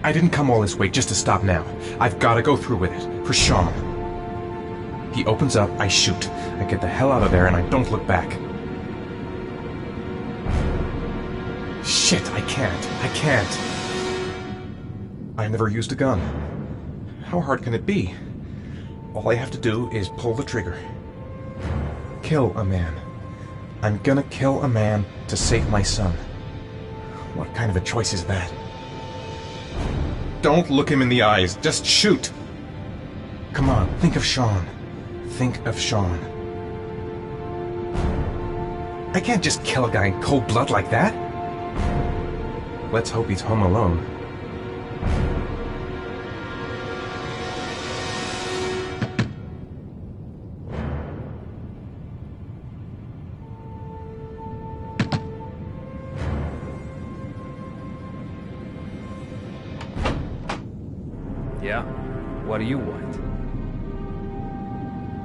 I didn't come all this way just to stop now. I've got to go through with it. For Sean. He opens up, I shoot. I get the hell out of there and I don't look back. Shit, I can't. I've never used a gun. How hard can it be? All I have to do is pull the trigger. Kill a man. I'm gonna kill a man to save my son. What kind of a choice is that? Don't look him in the eyes. Just shoot. Come on, think of Sean. Think of Sean. I can't just kill a guy in cold blood like that. Let's hope he's home alone. Yeah? What do you want?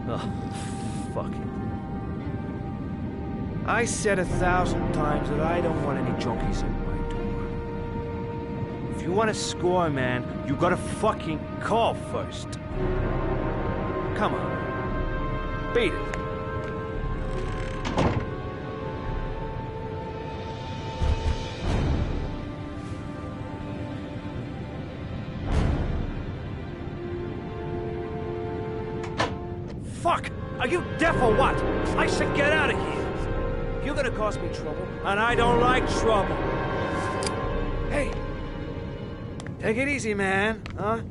Oh, fuck it. I said 1,000 times that I don't want any junkies at my door. If you want to score, man, you gotta fucking call first. Come on. Beat it. Fuck! Are you deaf or what? I said get out of here! You're gonna cause me trouble, and I don't like trouble. Hey! Take it easy, man, huh?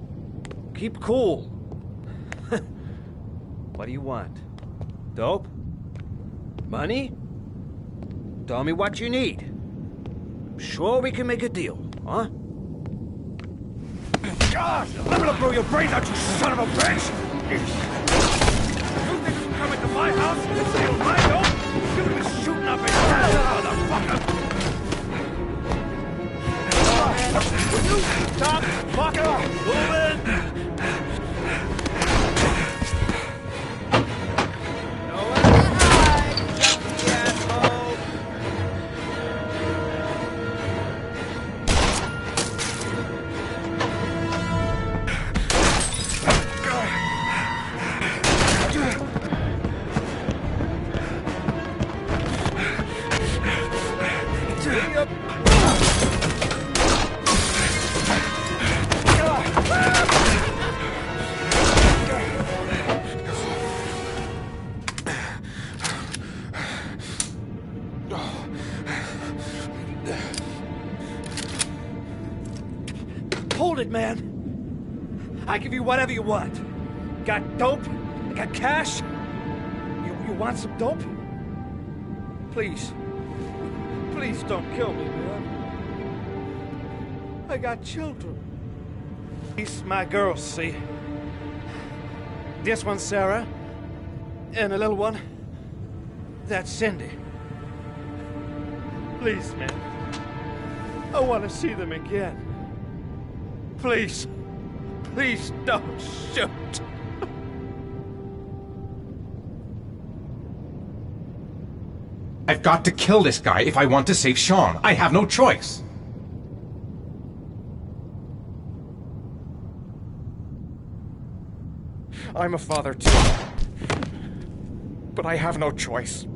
Keep cool. What do you want? Dope? Money? Tell me what you need. Sure we can make a deal, huh? God! I'm gonna blow your brains out, you son of a bitch! Come into my house and steal my dope? You're gonna be shooting up in hell, motherfucker! Will you stop fucking moving? No one hide, junkie asshole! Hold it, man. I give you whatever you want. Got dope? Got cash? You want some dope? Please. Please don't kill me, man. I got children. These my girls, see? This one's Sarah. And the little one, that's Cindy. Please, man. I want to see them again. Please. Please don't shoot. I've got to kill this guy if I want to save Sean. I have no choice. I'm a father too. But I have no choice.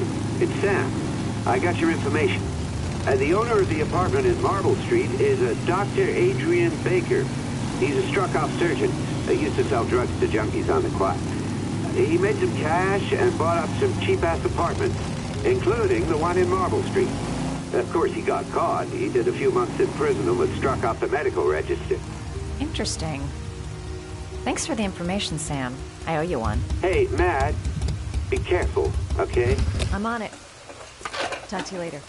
Matt? It's Sam. I got your information. The owner of the apartment in Marble Street is a Dr. Adrian Baker. He's a struck-off surgeon. He used to sell drugs to junkies on the quad. He made some cash and bought up some cheap-ass apartments, including the one in Marble Street. Of course, he got caught. He did a few months in prison and was struck off the medical register. Interesting. Thanks for the information, Sam. I owe you one. Hey, Matt, be careful, okay? I'm on it. Talk to you later.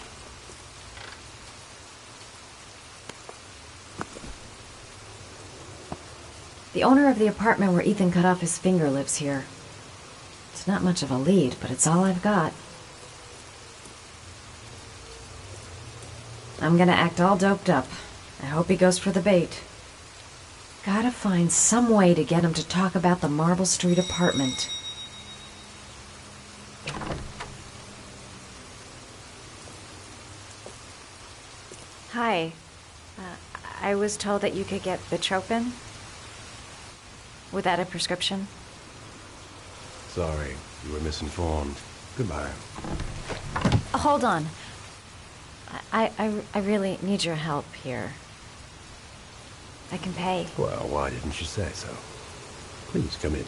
The owner of the apartment where Ethan cut off his finger lives here. It's not much of a lead, but it's all I've got. I'm gonna act all doped up. I hope he goes for the bait. Gotta find some way to get him to talk about the Marble Street apartment. Hi. I was told that you could get Bitropin. Without a prescription? Sorry, you were misinformed. Goodbye. Hold on. I really need your help here. I can pay. Well, why didn't you say so? Please come in.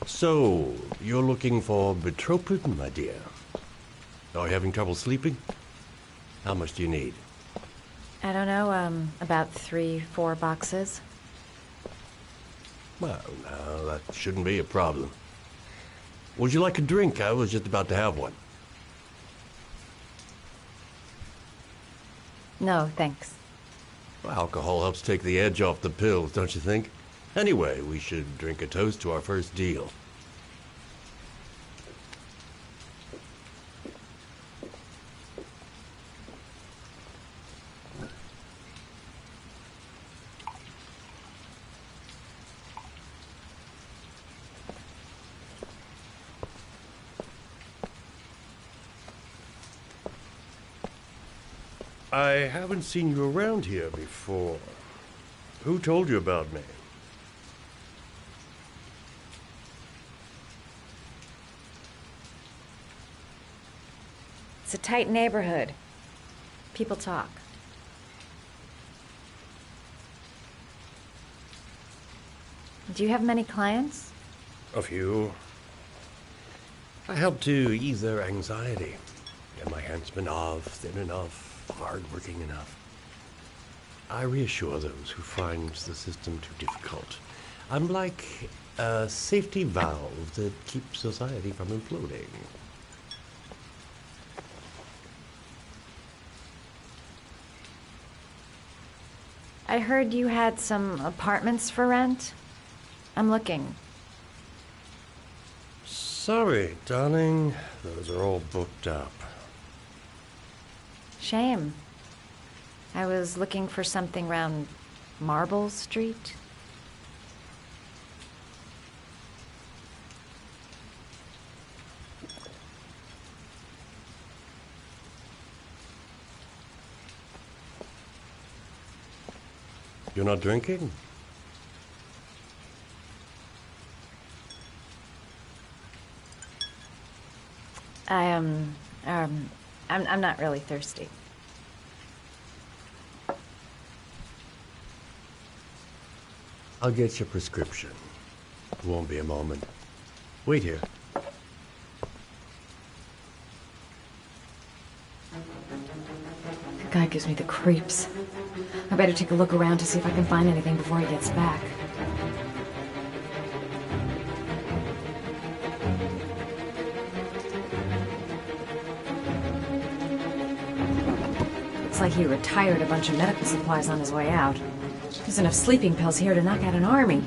So, you're looking for Bitropin, my dear? Are you having trouble sleeping? How much do you need? I don't know, about 3-4 boxes. Well, no, that shouldn't be a problem. Would you like a drink? I was just about to have one. No, thanks. Well, alcohol helps take the edge off the pills, don't you think? Anyway, we should drink a toast to our first deal. I haven't seen you around here before. Who told you about me? It's a tight neighborhood. People talk. Do you have many clients? A few. I help to ease their anxiety. Get my handsman off, thin enough, hard-working enough. I reassure those who find the system too difficult. I'm like a safety valve that keeps society from imploding. I heard you had some apartments for rent. I'm looking. Sorry, darling. Those are all booked up. Shame. I was looking for something around Marble Street. You're not drinking? I'm not really thirsty. I'll get your prescription. It won't be a moment. Wait here. The guy gives me the creeps. I better take a look around to see if I can find anything before he gets back. Looks like he retired a bunch of medical supplies on his way out. There's enough sleeping pills here to knock out an army.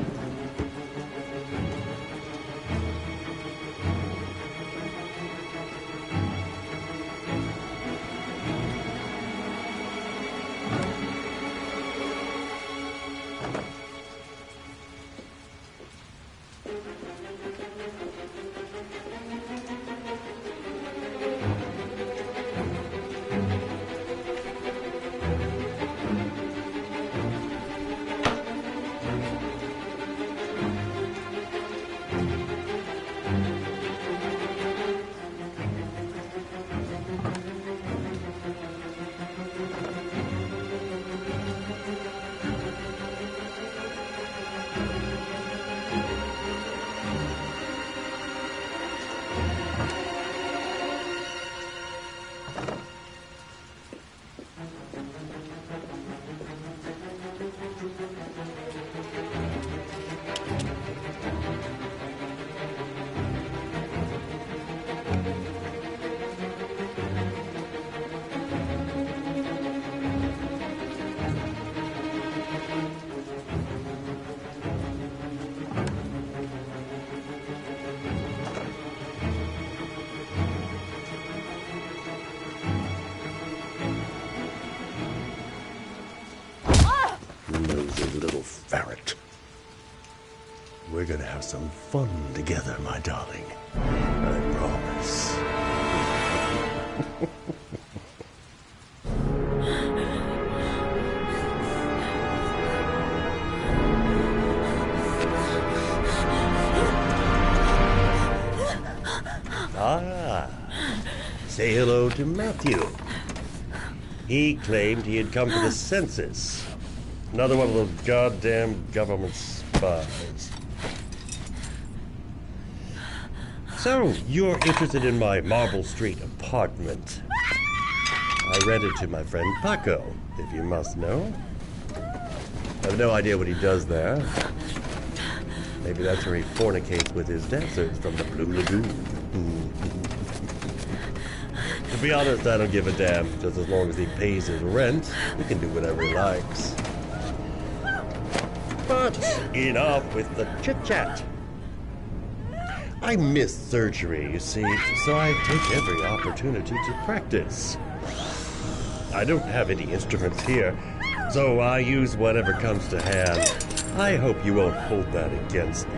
some fun together, my darling. I promise. Say hello to Matthew. He claimed he had come for the census. Another one of those goddamn government spies. So, you're interested in my Marble Street apartment. I rented to my friend Paco, if you must know. I have no idea what he does there. Maybe that's where he fornicates with his dancers from the Blue Lagoon. To be honest, I don't give a damn. Just as long as he pays his rent, he can do whatever he likes. But enough with the chit-chat. I missed surgery, you see, so I take every opportunity to practice. I don't have any instruments here, so I use whatever comes to hand. I hope you won't hold that against me.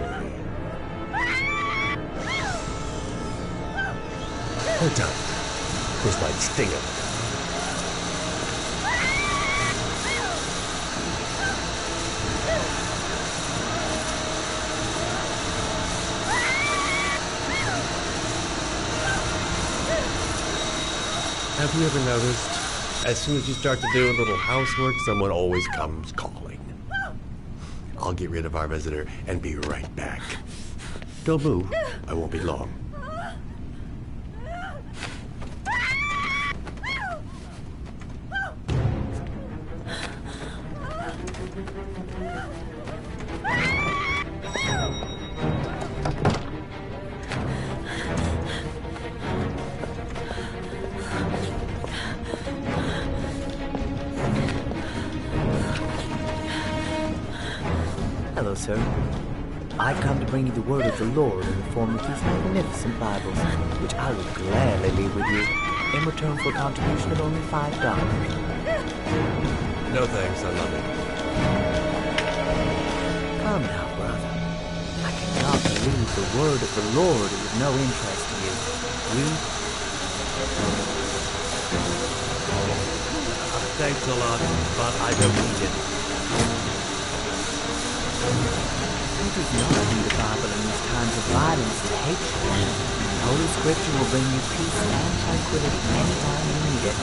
Oh, don't. This might sting him. Have you ever noticed, as soon as you start to do a little housework, someone always comes calling? I'll get rid of our visitor and be right back. Don't move. I won't be long. Hello, sir. I come to bring you the word of the Lord in the form of these magnificent Bibles, which I will gladly leave with you in return for a contribution of only $5. No thanks, I love it. Come now, brother. I cannot believe the word of the Lord is of no interest to you. Read. Thanks a lot, but I don't need it. Who does not read the Bible in these times of violence and hatred? Holy Scripture will bring you peace and tranquility anytime you need it.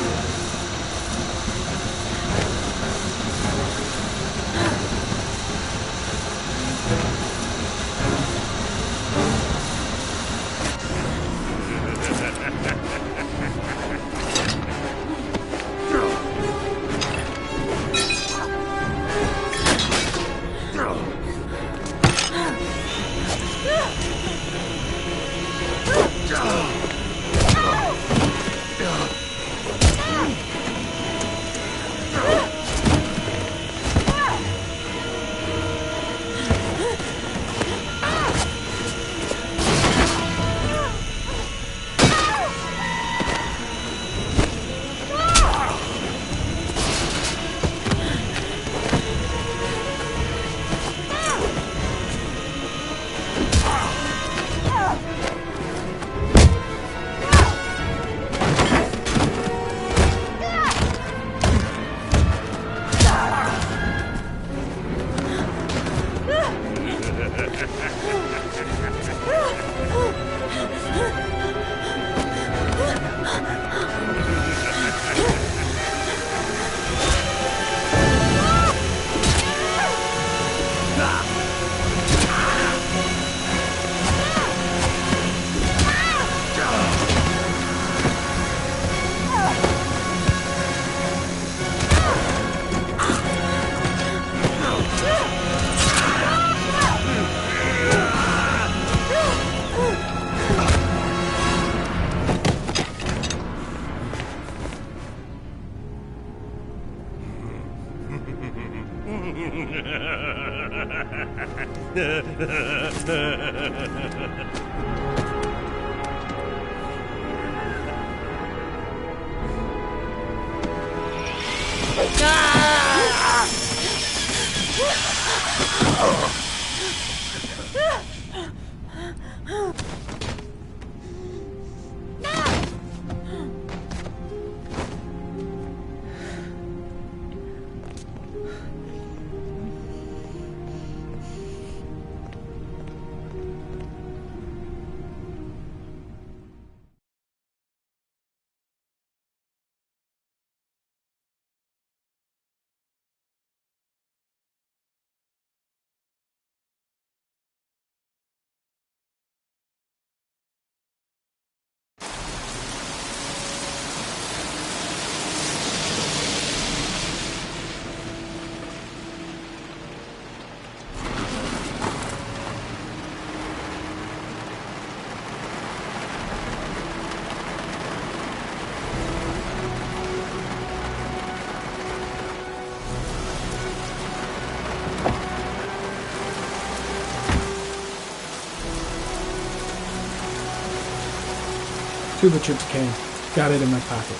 Cuba tryptocane. Got it in my pocket.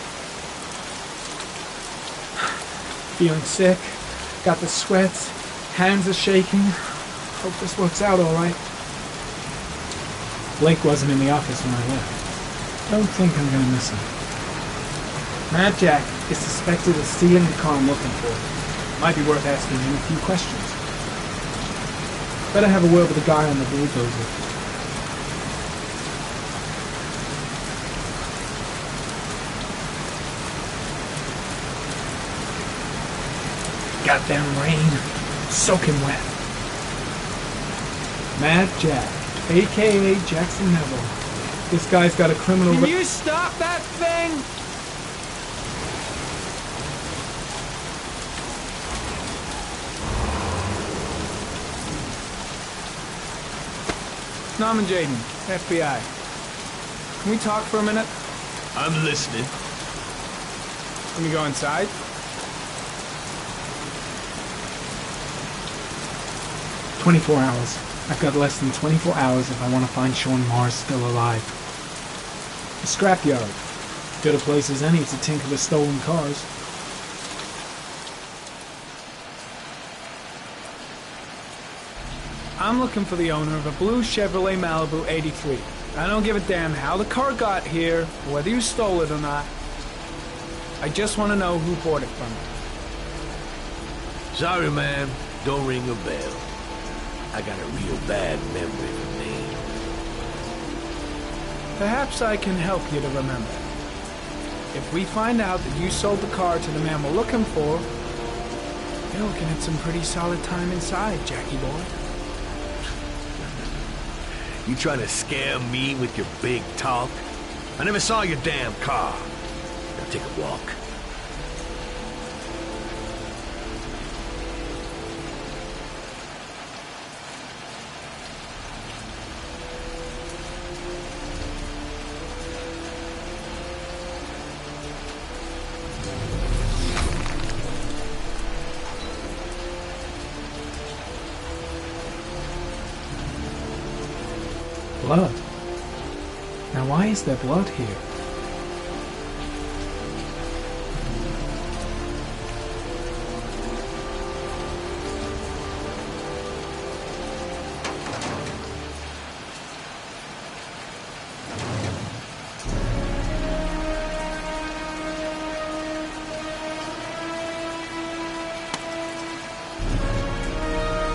Feeling sick. Got the sweats. Hands are shaking. Hope this works out alright. Blake wasn't in the office when I left. Don't think I'm gonna miss him. Mad Jack is suspected of stealing the car I'm looking for. Might be worth asking him a few questions. Better have a word with the guy on the bulldozer. Goddamn rain. Soaking wet. Mad Jack, a.k.a. Jackson Neville. This guy's got a criminal... Can you stop that thing? Norman Jaden, FBI. Can we talk for a minute? I'm listening. Can we go inside? "24 hours. I've got less than 24 hours if I want to find Sean Mars still alive." A scrapyard. Good a place as any to tinker with stolen cars. I'm looking for the owner of a blue Chevrolet Malibu 83. I don't give a damn how the car got here, whether you stole it or not. I just want to know who bought it from you. Sorry, man. Don't ring a bell. I got a real bad memory for names. Perhaps I can help you to remember. If we find out that you sold the car to the man we're looking for, you're looking at some pretty solid time inside, Jackie boy. You trying to scare me with your big talk? I never saw your damn car. Now take a walk. Blood. Now why is there blood here?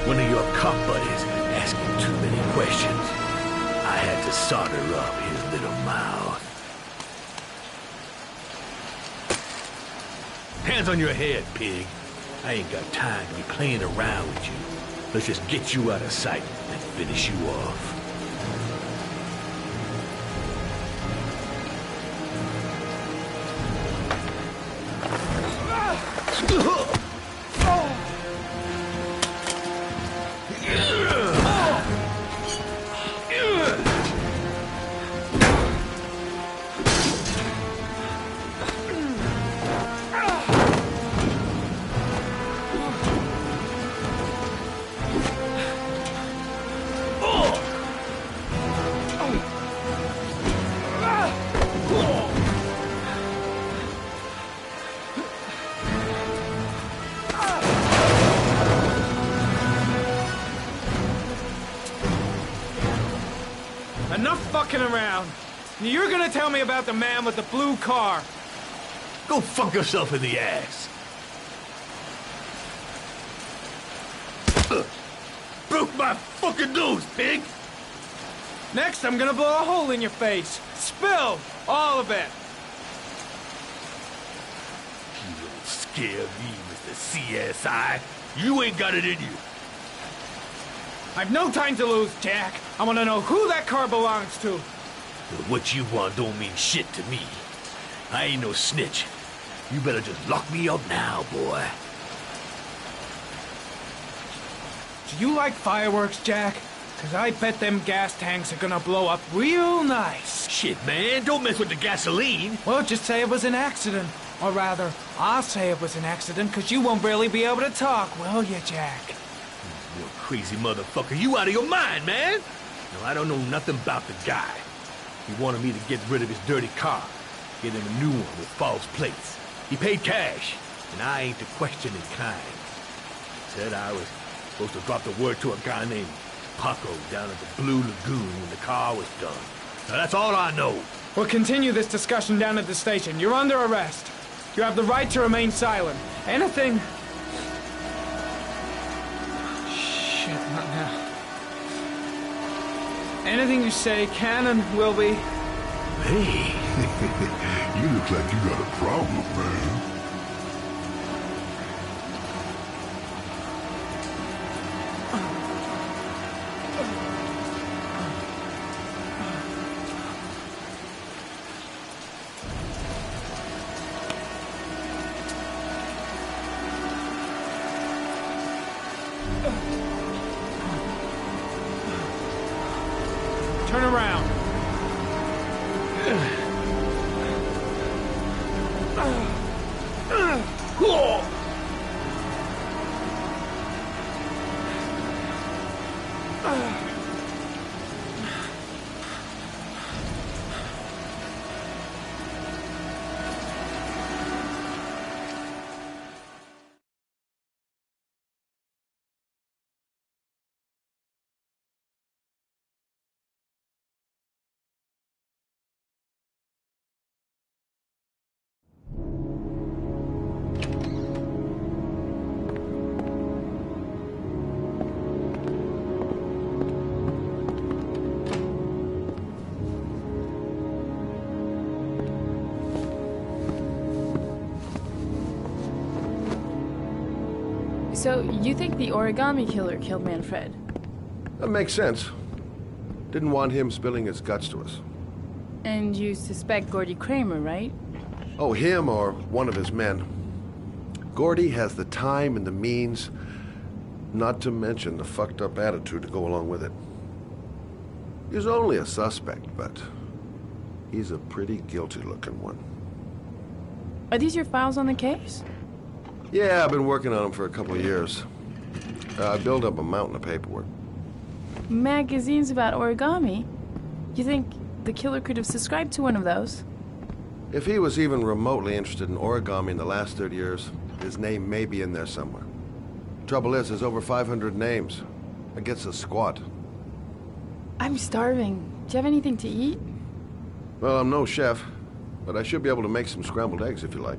One of your cop buddies asking too many questions. I had to solder up his little mouth. Hands on your head, pig. I ain't got time to be playing around with you. Let's just get you out of sight and finish you off. Enough fucking around. You're gonna tell me about the man with the blue car. Go fuck yourself in the ass. Broke my fucking nose, pig! Next, I'm gonna blow a hole in your face. Spill all of it. You don't scare me, Mr. CSI. You ain't got it in you. I've no time to lose, Jack. I want to know who that car belongs to. What you want don't mean shit to me. I ain't no snitch. You better just lock me up now, boy. Do you like fireworks, Jack? Because I bet them gas tanks are gonna blow up real nice. Shit, man, don't mess with the gasoline. Well, just say it was an accident. Or rather, I'll say it was an accident because you won't really be able to talk, will you, Jack? You crazy motherfucker. You out of your mind, man. No, I don't know nothing about the guy. He wanted me to get rid of his dirty car, get him a new one with false plates. He paid cash, and I ain't the questioning kind. Said I was supposed to drop the word to a guy named Paco down at the Blue Lagoon when the car was done. Now that's all I know. We'll continue this discussion down at the station. You're under arrest. You have the right to remain silent. Anything... Shit, not now. Anything you say can and will be... Hey, You look like you got a problem, man. Turn around. So, you think the origami killer killed Manfred? That makes sense. Didn't want him spilling his guts to us. And you suspect Gordy Kramer, right? Oh, him or one of his men. Gordy has the time and the means, not to mention the fucked up attitude to go along with it. He's only a suspect, but he's a pretty guilty looking one. Are these your files on the case? Yeah, I've been working on him for a couple of years. I built up a mountain of paperwork. Magazines about origami? You think the killer could have subscribed to one of those? If he was even remotely interested in origami in the last 30 years, his name may be in there somewhere. Trouble is, there's over 500 names. That gets a squat. I'm starving. Do you have anything to eat? Well, I'm no chef, but I should be able to make some scrambled eggs if you like.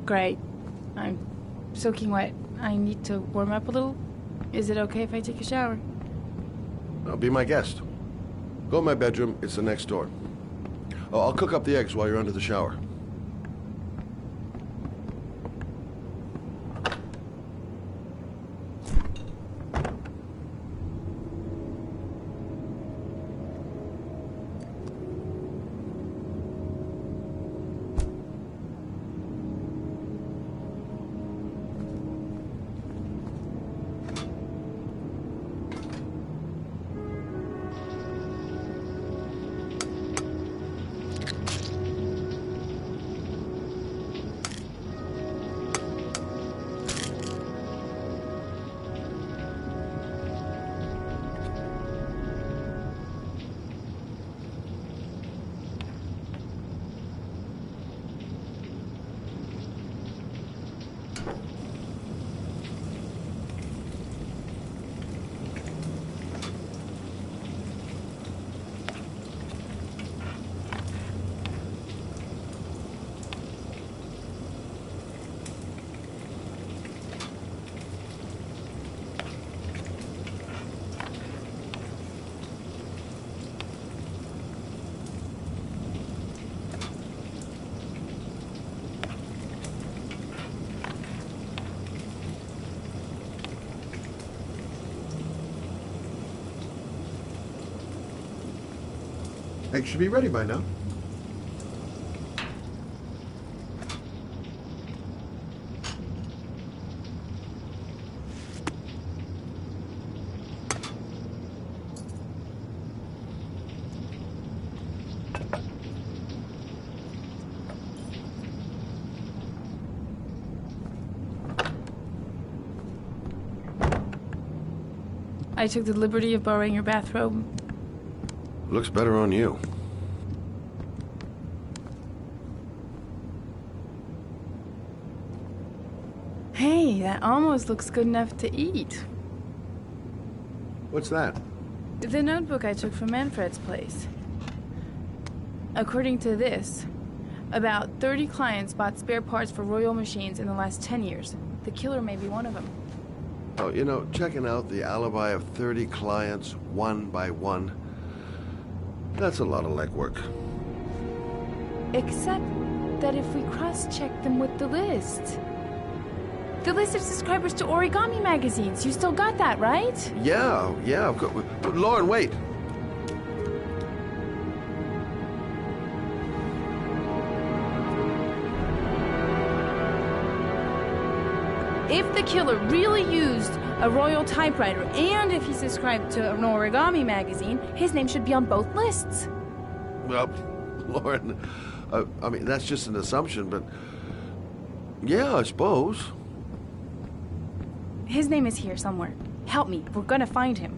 Great. I'm soaking wet. I need to warm up a little. Is it okay if I take a shower? Be my guest. Go in my bedroom. It's the next door. Oh, I'll cook up the eggs while you're under the shower. Eggs should be ready by now. I took the liberty of borrowing your bathrobe. Looks better on you. Hey, that almost looks good enough to eat. What's that? The notebook I took from Manfred's place. According to this, about 30 clients bought spare parts for Royal machines in the last 10 years. The killer may be one of them. Oh, you know, checking out the alibi of 30 clients, one by one, that's a lot of legwork. Except that if we cross-check them with the list... The list of subscribers to Origami magazines. You still got that, right? Yeah, of course. Lauren, wait. If the killer really used a Royal typewriter, and if he subscribed to an Origami magazine, his name should be on both lists. Well, Lauren, I mean, that's just an assumption, but... Yeah, I suppose. His name is here somewhere. Help me. We're gonna find him.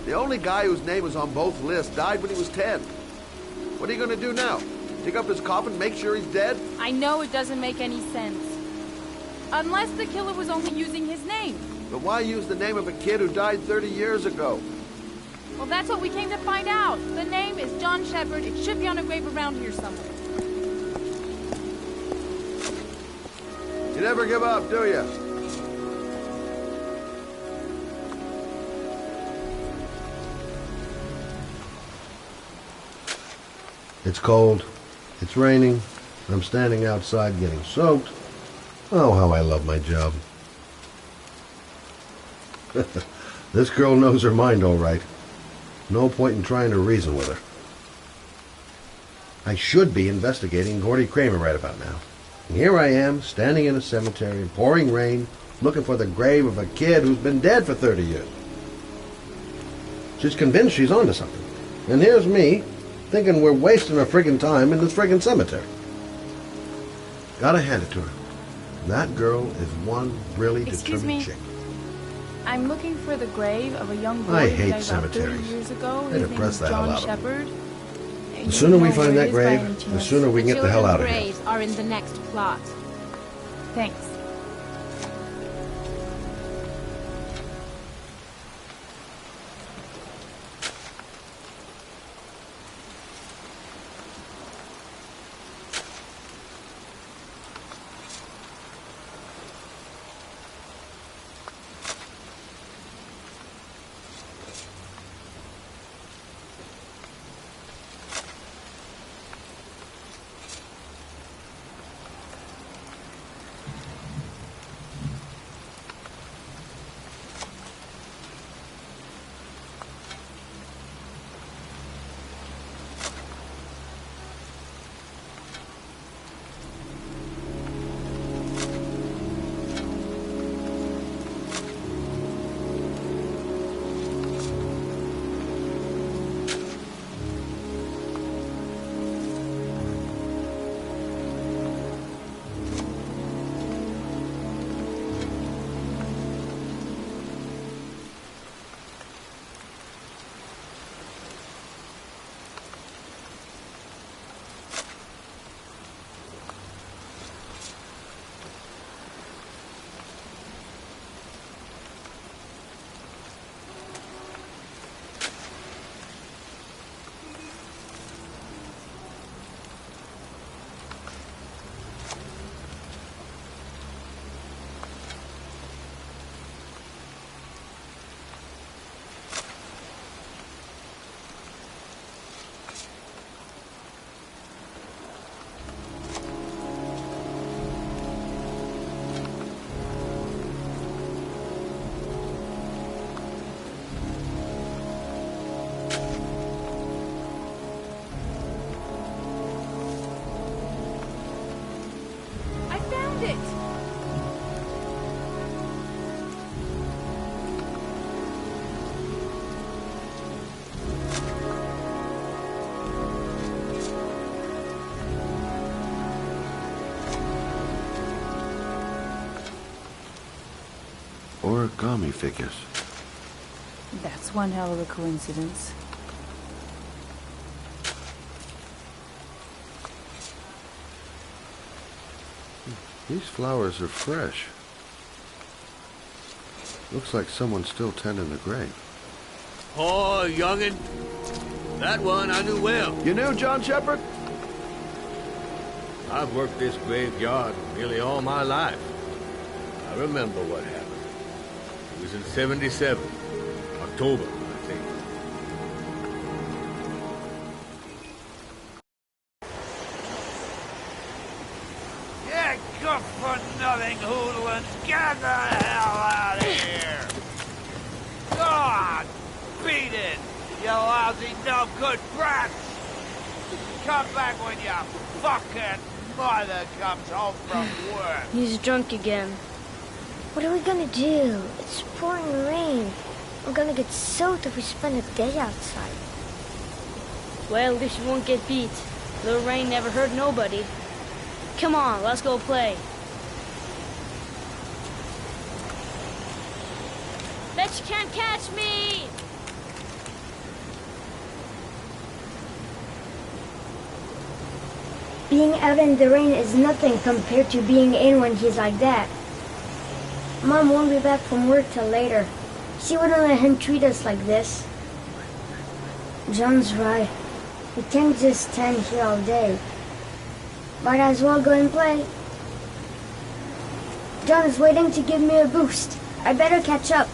The only guy whose name was on both lists died when he was 10. What are you gonna do now? Dig up his coffin, make sure he's dead? I know it doesn't make any sense. Unless the killer was only using his name. But why use the name of a kid who died 30 years ago? Well, that's what we came to find out. The name is John Shepard. It should be on a grave around here somewhere. You never give up, do you? It's cold. It's raining. I'm standing outside getting soaked. Oh, how I love my job. This girl knows her mind all right. No point in trying to reason with her. I should be investigating Gordy Kramer right about now. And here I am, standing in a cemetery in pouring rain, looking for the grave of a kid who's been dead for 30 years. She's convinced she's onto something. And here's me, thinking we're wasting our friggin' time in this friggin' cemetery. Gotta hand it to her. That girl is one really Excuse determined me. chick. I'm looking for the grave of a young boy I who hate died about 30 cemeteries. years ago. They His name depress is the hell John out of me. Shepard. The sooner we find that grave, grave, the sooner we can get the hell out of here. graves are in the next plot. Thanks. origami figures. That's one hell of a coincidence. These flowers are fresh. Looks like someone's still tending the grave. Oh, youngin'. That one I knew well. You knew John Shepherd? I've worked this graveyard nearly all my life. I remember what happened. It was in 77. October, I think. Yeah, good for nothing hoodlums. Get the hell out of here! God! Beat it! You lousy, no good brats! Come back when your fucking mother comes home from work! He's drunk again. What are we gonna do? It's pouring rain. We're gonna get soaked if we spend a day outside. Well, at least you won't get beat. Little rain never hurt nobody. Come on, let's go play. Bet you can't catch me! Being out in the rain is nothing compared to being in when he's like that. Mom won't be back from work till later. She wouldn't let him treat us like this. John's right. We can't just stand here all day. Might as well go and play. John is waiting to give me a boost. I better catch up.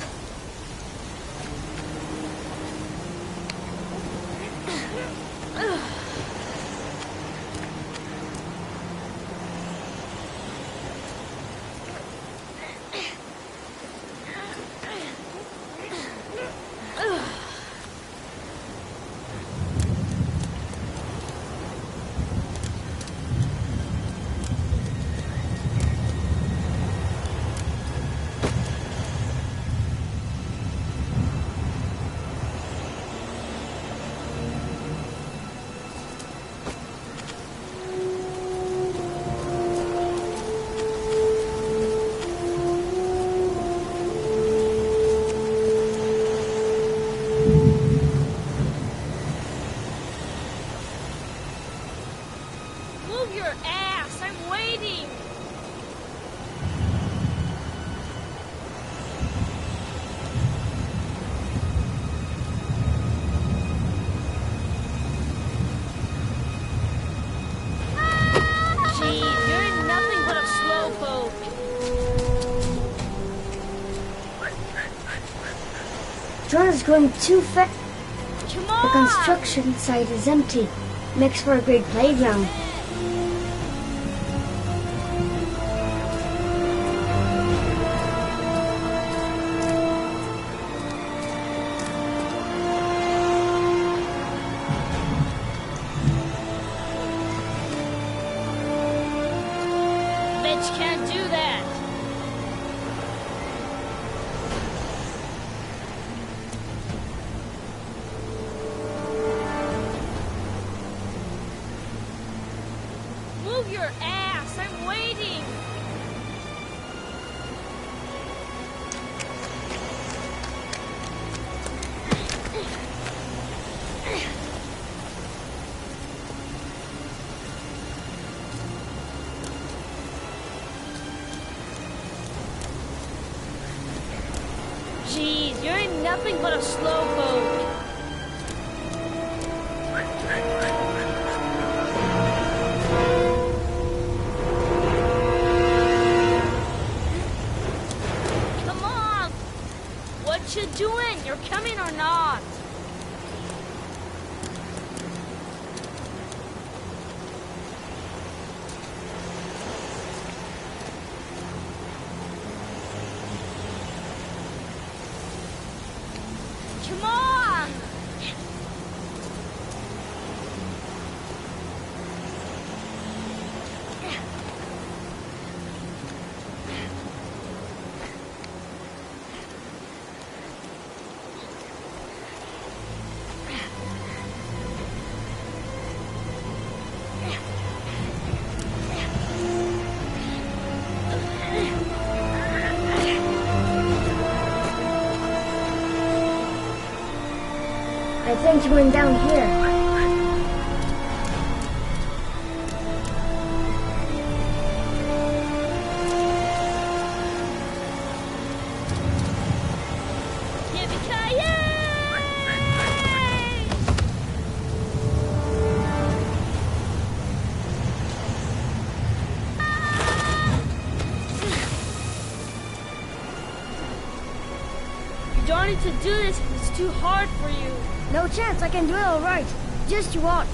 Move your ass! I'm waiting! Gee, you're nothing but a slowpoke. John is going too fast. Come The on! construction site is empty. Makes for a great playground. Bet you can't do that. Move your ass! I'm waiting! Jeez, you're nothing but a slowpoke. Come on! What you doing? You're coming or not? Come on! I think he went down here. You don't need to do this if it's too hard for you. No chance, I can do it all right. Just you watch.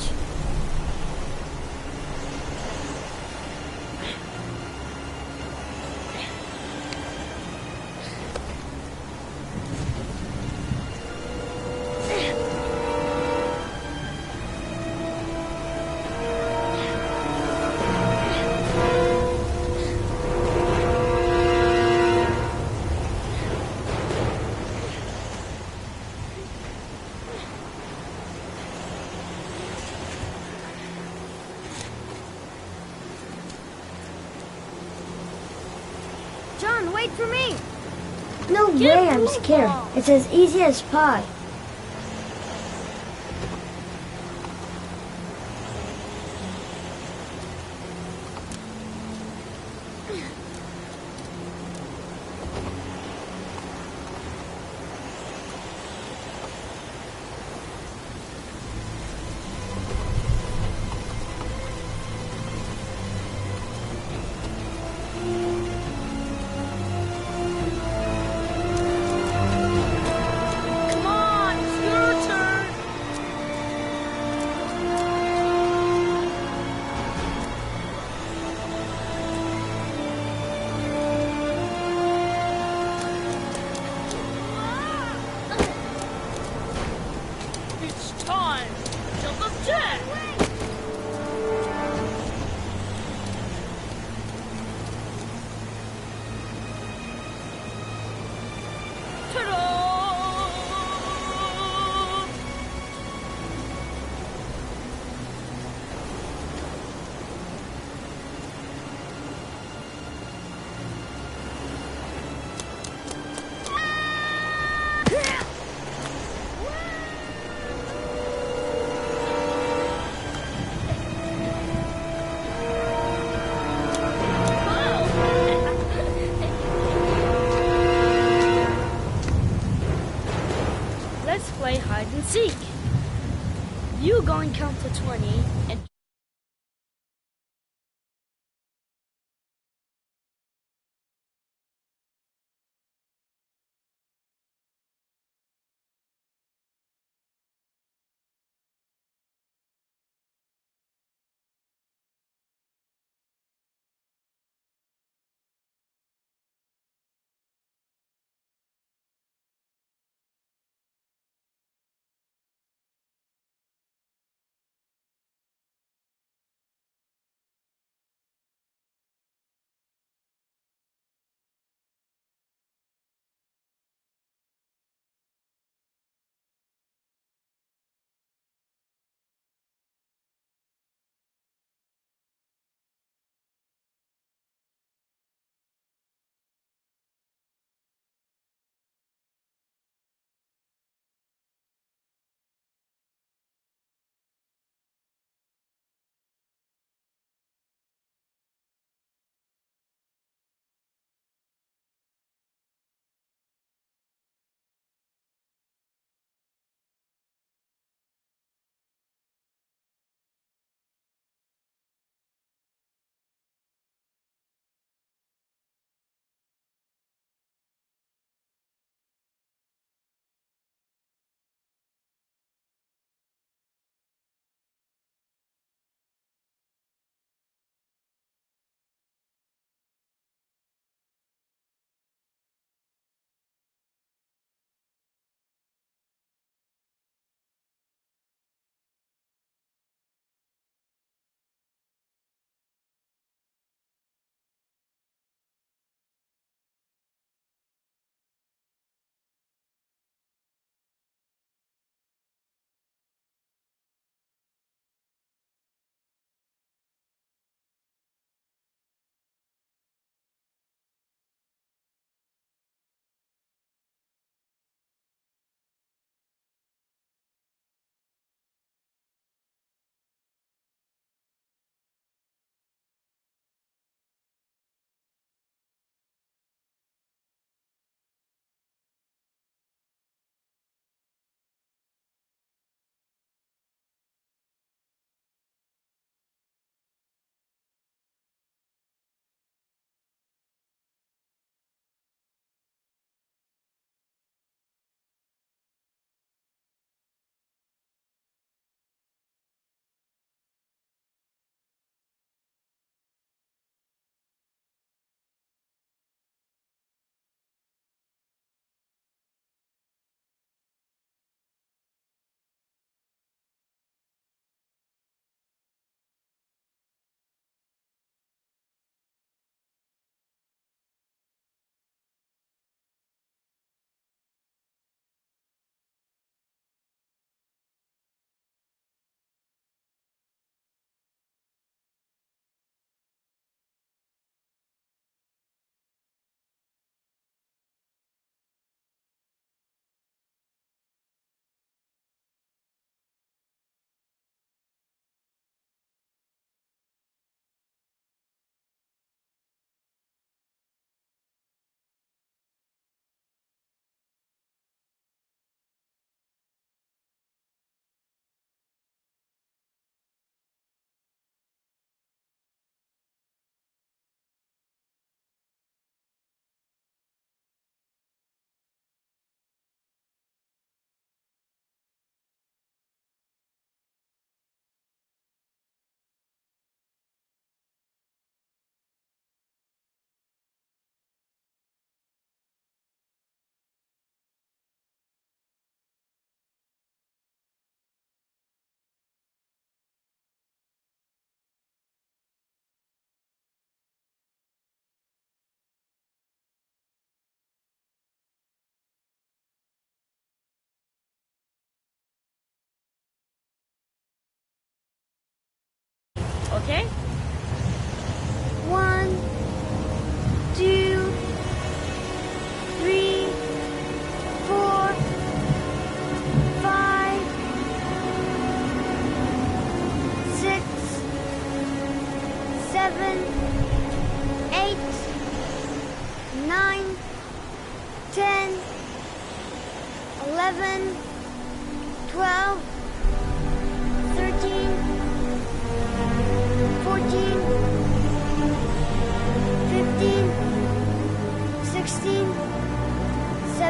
John, wait for me! No way, I'm scared. It's as easy as pie. Come on, it's your turn. It's time. Jump up, Jack. Ta-da! Let's play hide and seek. You go and count to 20, and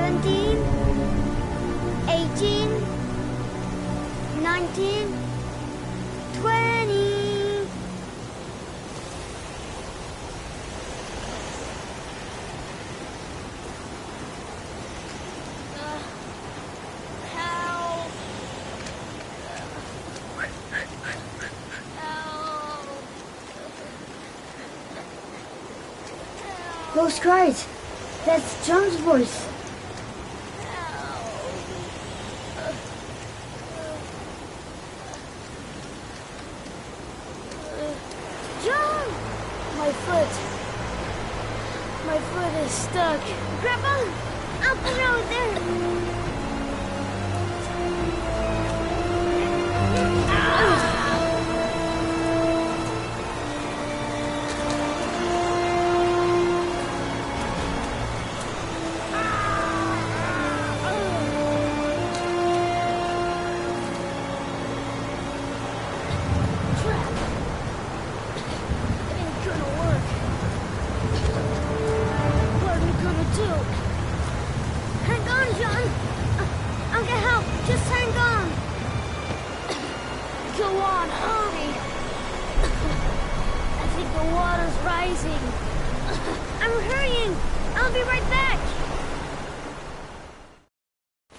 17, 18, 19, 20. Help! Those cries. That's John's voice. John! My foot is stuck. Grandpa, I'll put it out there.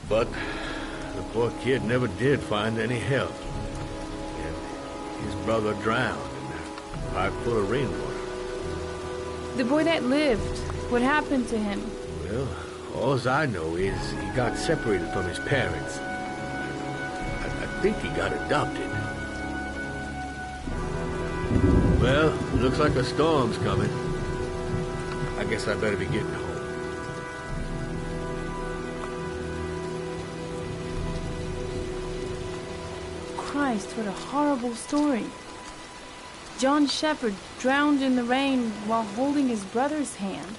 But the poor kid never did find any help. And his brother drowned in a pipe full of rainwater. The boy that lived, what happened to him? Well, all I know is he got separated from his parents. I think he got adopted. Well, looks like a storm's coming. I guess I better be getting home. Christ, what a horrible story. John Shepherd drowned in the rain while holding his brother's hand.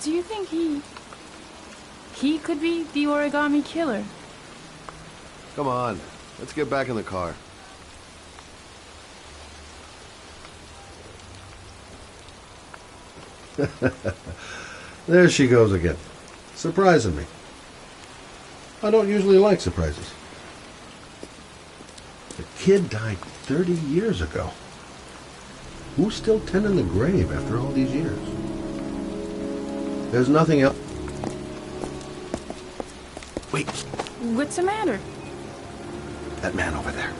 Do you think he could be the origami killer? Come on, let's get back in the car. There she goes again, surprising me. I don't usually like surprises. The kid died 30 years ago. Who's still tending the grave after all these years? There's nothing else. Wait. What's the matter? That man over there.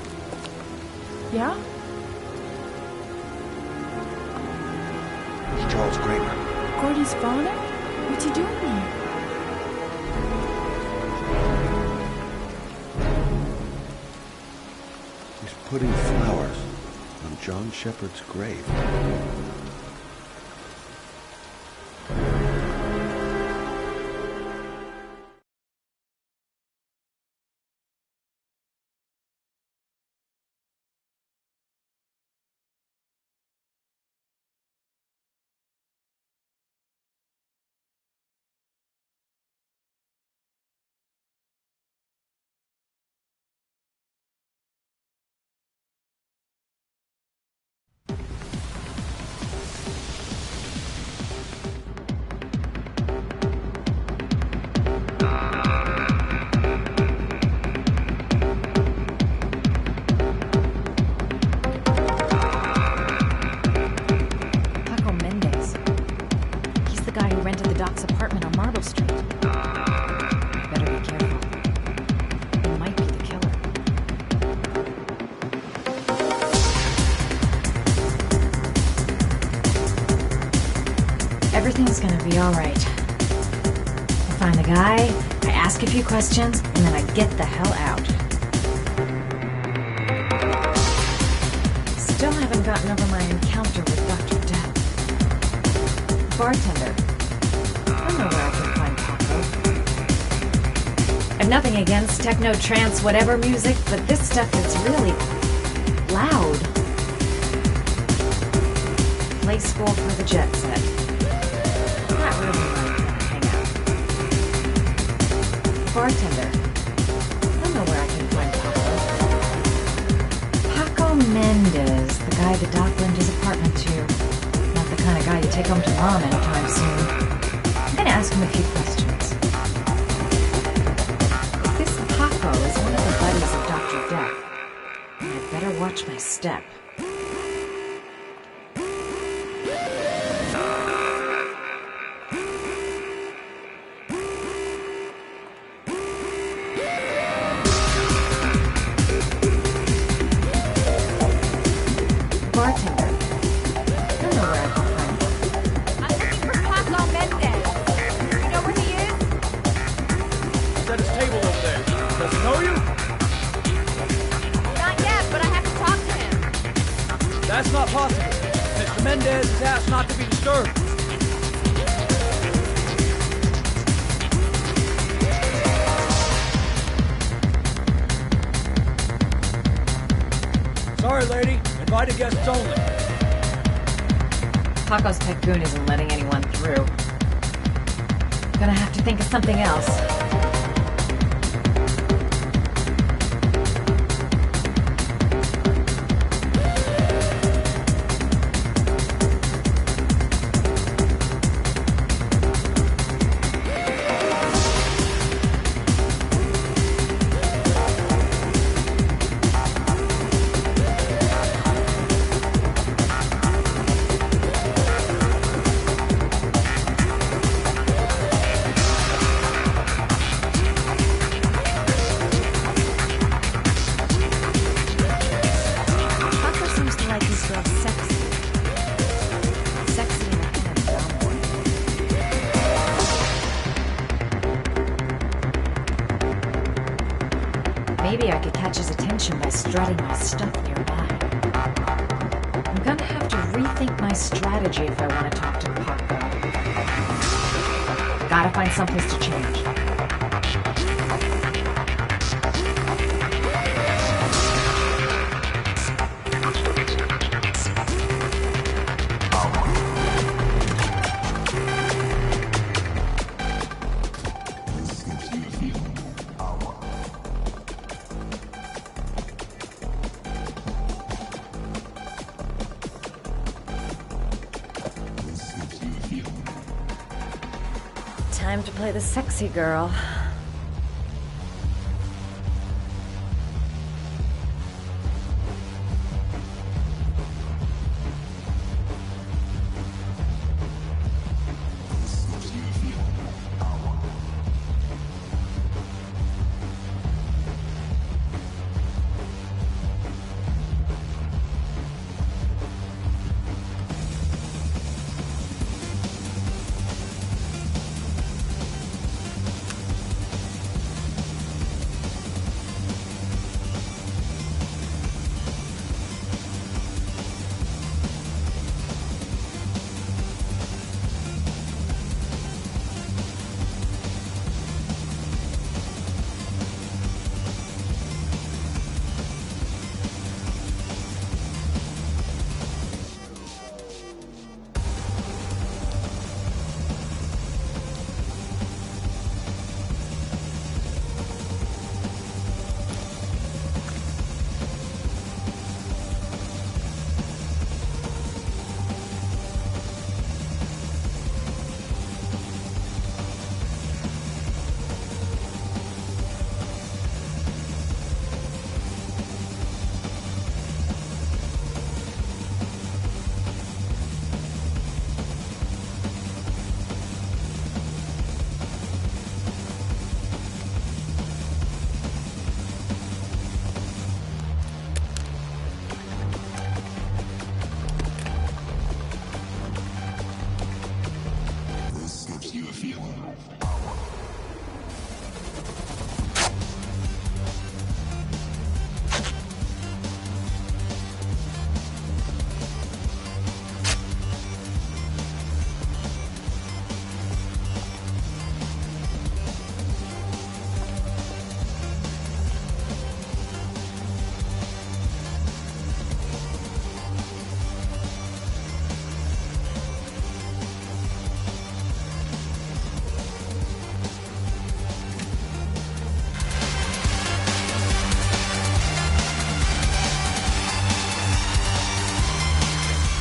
Yeah? It's Charles Kramer. Gordy's father? What's he doing here? He's putting flowers on John Shepherd's grave. Everything's gonna be alright. I find the guy, I ask a few questions, and then I get the hell out. Still haven't gotten over my encounter with Dr. Death. Bartender. I don't know where I can find Paco. I've nothing against techno, trance, whatever music, but this stuff is really loud. Play school for the jet set. Not really my hangout. Bartender. I don't know where I can find Paco. Paco Mendez, the guy the doc lent his apartment to. Not the kind of guy you take home to mom anytime soon. I'm gonna to ask him a few questions. If this Paco is one of the buddies of Dr. Death, then I'd better watch my step. Bartender. I don't know where I can find him. I'm looking for Paco Mendez. You know where he is? He's at his table over there. Does he know you? Not yet, but I have to talk to him. That's not possible. Mr. Mendez has asked not to be disturbed. Sorry, lady. Invited guests only. Paco's pet goon isn't letting anyone through. Gonna have to think of something else. Paco seems to like these girls sexy. Sexy in a kind of dumb way. Maybe I could catch his attention by strutting my stuff nearby. I'm gonna have to rethink my strategy if I want to talk to Paco. Gotta find someplace to change. Time to play the sexy girl.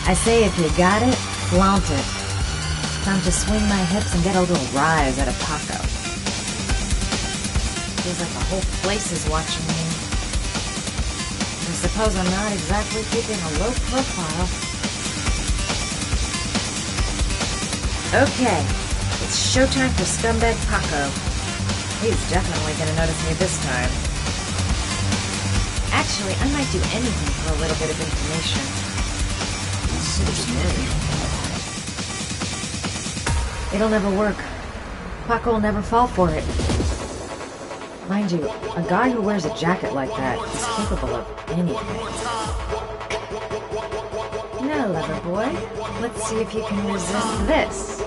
I say if you got it, flaunt it. Time to swing my hips and get a little rise out of Paco. Feels like the whole place is watching me. I suppose I'm not exactly keeping a low profile. Okay, it's showtime for scumbag Paco. He's definitely gonna notice me this time. Actually, I might do anything for a little bit of information. It's so scary. It'll never work. Paco will never fall for it. Mind you, a guy who wears a jacket like that is capable of anything. Now, lover boy, let's see if you can resist this.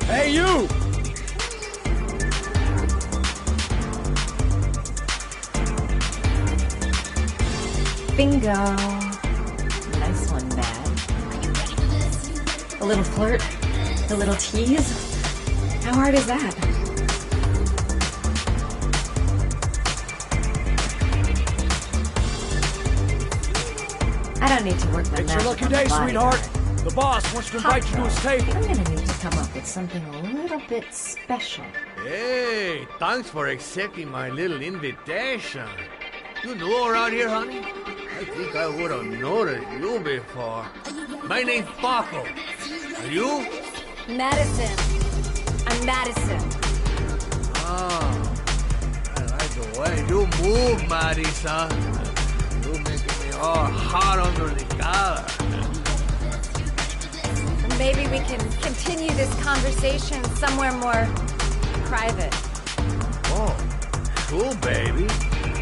Hey, you! Bingo. Nice one, Bad. A little flirt? A little tease? How hard is that? I don't need to work my It's your magic lucky on the day, body sweetheart. part. The boss wants to invite you to his table. I'm gonna need to come up with something a little bit special. Hey, thanks for accepting my little invitation. You new around here, honey? I think I would have noticed you before. My name's Paco. And you? Madison. I'm Madison. Oh, I like the way you move, Madison. You're making me all hot under the collar. Maybe we can continue this conversation somewhere more private. Oh, cool, baby.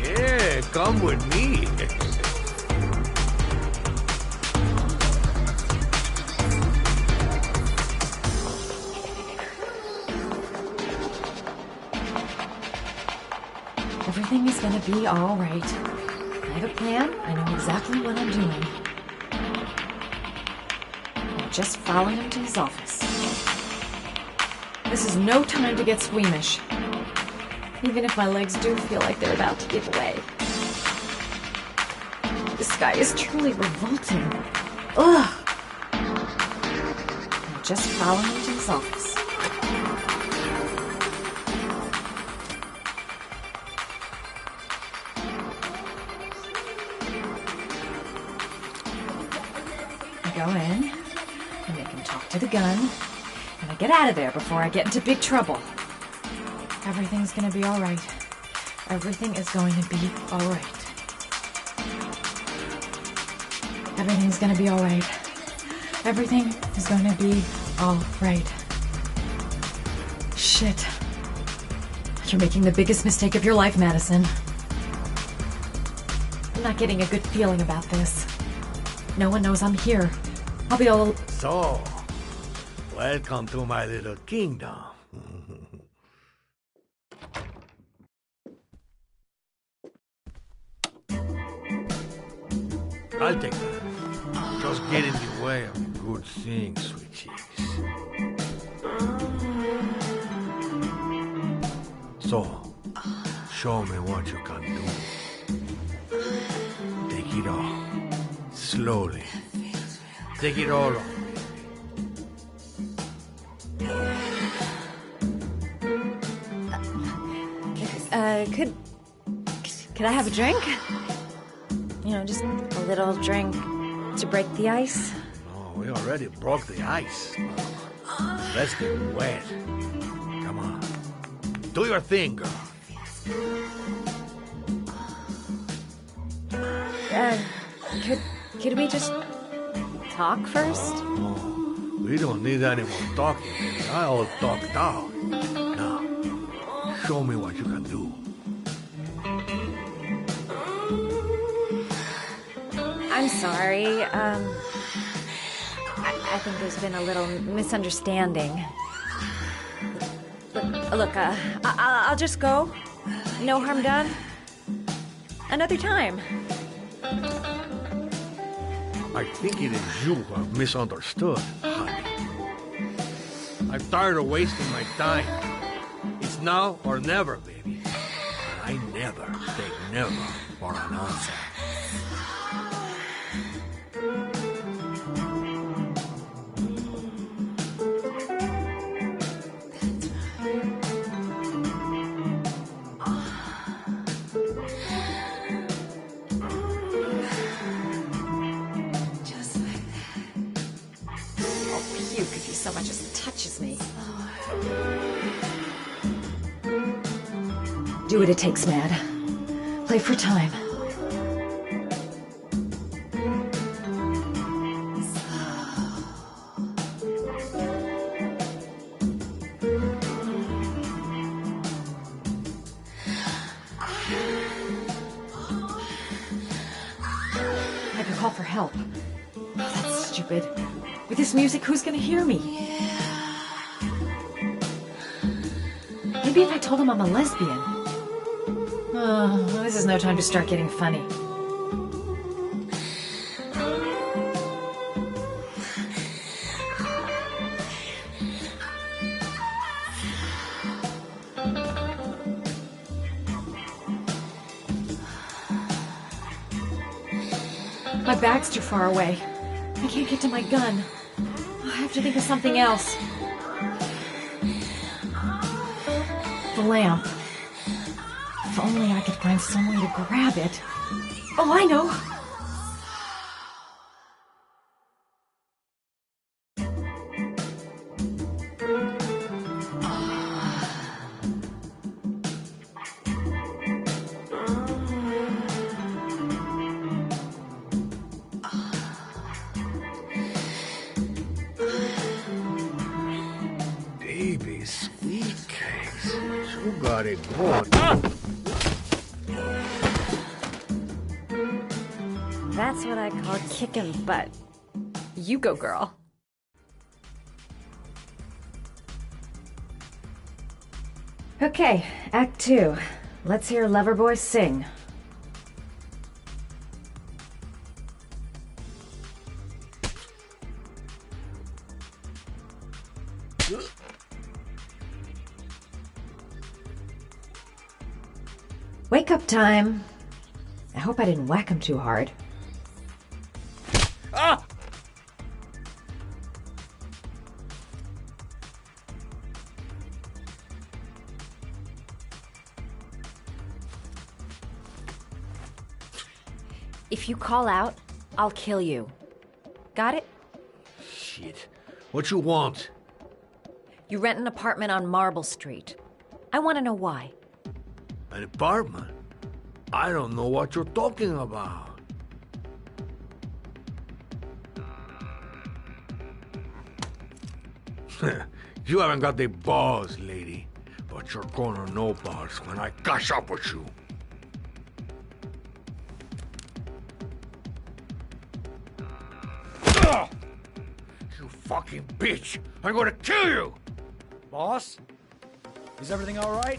Yeah, come with me. Everything is gonna be all right. I have a plan. I know exactly what I'm doing. I'll just follow him to his office. This is no time to get squeamish. Even if my legs do feel like they're about to give way. This guy is truly revolting. Ugh! I'll just follow him to his office. I go in, I make him talk to the gun, and I get out of there before I get into big trouble. Everything's gonna be alright. Everything is going to be alright. Everything's gonna be alright. Everything is gonna be alright. Shit. You're making the biggest mistake of your life, Madison. I'm not getting a good feeling about this. No one knows I'm here. I'll be all... So, welcome to my little kingdom. I'll take that. Just get in the way of good things, sweet cheeks. So, show me what you can do. Take it all. Slowly. Take it all on. Could I have a drink? You know, just a little drink to break the ice. Oh, we already broke the ice. Let's get wet. Come on. Do your thing, girl. Could we just talk first? Oh, We don't need any more talking, baby. I all talked out. Now, show me what you can do. I'm sorry. I think there's been a little misunderstanding. Look, I'll just go. No harm done. Another time. I think it is you who have misunderstood, honey. I'm tired of wasting my time. It's now or never, baby. I never take never for an answer. If he so much as touches me. Do what it takes, Mad. Play for time. I can call for help. Oh, that's stupid. With this music, who's gonna hear me? Maybe if I told him I'm a lesbian. Oh, this is no time to start getting funny. My bag's too far away. I can't get to my gun. I have to think of something else. The lamp. If only I could find some way to grab it. Oh, I know! Baby, sweet cakes. You got it going. Ah! That's what I call kicking butt. You go, girl. Okay, Act 2. Let's hear Loverboy sing. Wake up time. I hope I didn't whack him too hard. Ah! If you call out, I'll kill you. Got it? Shit. What you want? You rent an apartment on Marble Street. I want to know why. An apartment? I don't know what you're talking about. You haven't got the balls, lady. But you're gonna know balls when I catch up with you. Ugh! You fucking bitch! I'm gonna kill you! Boss? Is everything all right?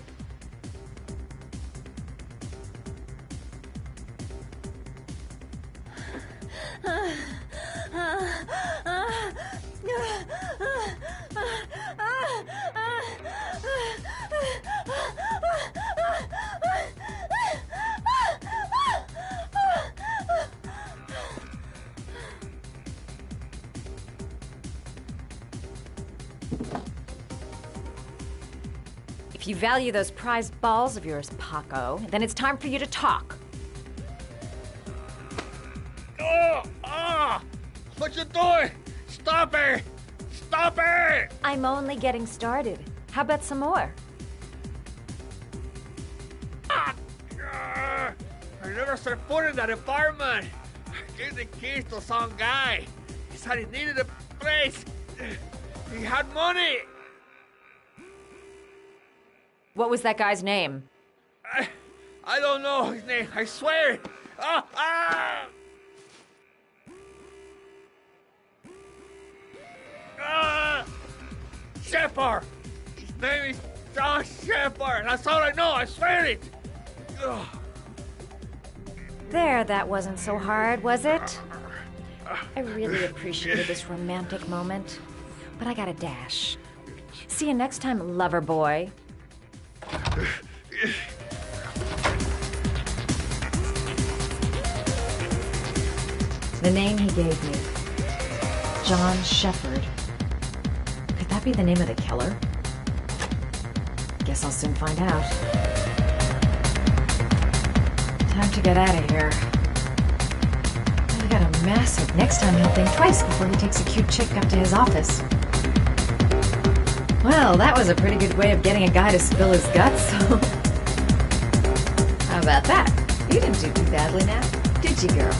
If you value those prized balls of yours, Paco, then it's time for you to talk. What you doing? Stop it! Stop it! I'm only getting started. How about some more? I never set foot in that apartment. I gave the keys to some guy. He said he needed a place. He had money! What was that guy's name? I don't know his name, I swear! Ah! Ah! Ah! Shepard! His name is John Shepard! That's all I know, I swear it! Ugh. There, that wasn't so hard, was it? I really appreciated this romantic moment, but I gotta dash. See you next time, lover boy. The name he gave me, John Shepard. Could that be the name of the killer? Guess I'll soon find out. Time to get out of here. I got a massive next time he'll think twice before he takes a cute chick up to his office. Well, that was a pretty good way of getting a guy to spill his guts. How about that? You didn't do too badly now, did you, girl?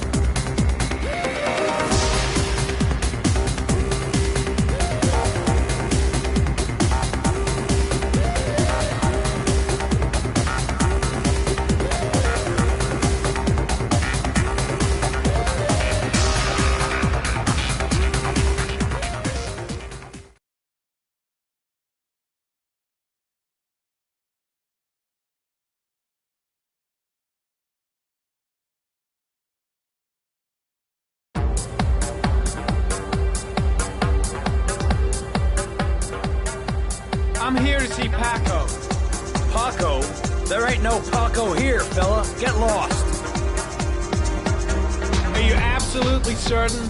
I'm here to see Paco. Paco? There ain't no Paco here, fella. Get lost. Are you absolutely certain?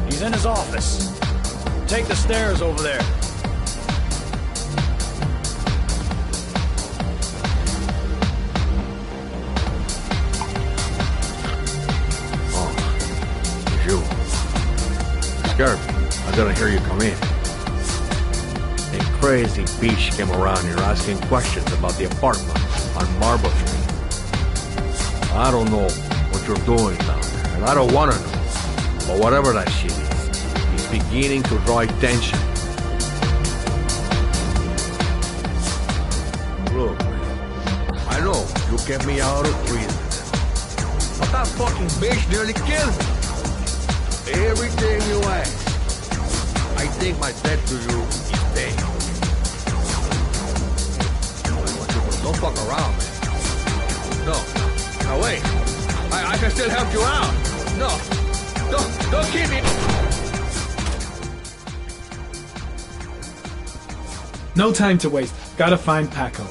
He's in his office. Take the stairs over there. Oh, you. Scared me. I didn't hear you come in. A crazy bitch came around here asking questions about the apartment on Marble Street. I don't know what you're doing down there, and I don't want to know. But whatever that shit is, it's beginning to draw attention. Look, man, I know you kept me out of prison, but that fucking bitch nearly killed me. Everything you ask, I think my debt to you is paid. Don't fuck around, man. No. Now wait. I can still help you out. No. Don't keep me. No time to waste. Gotta find Paco.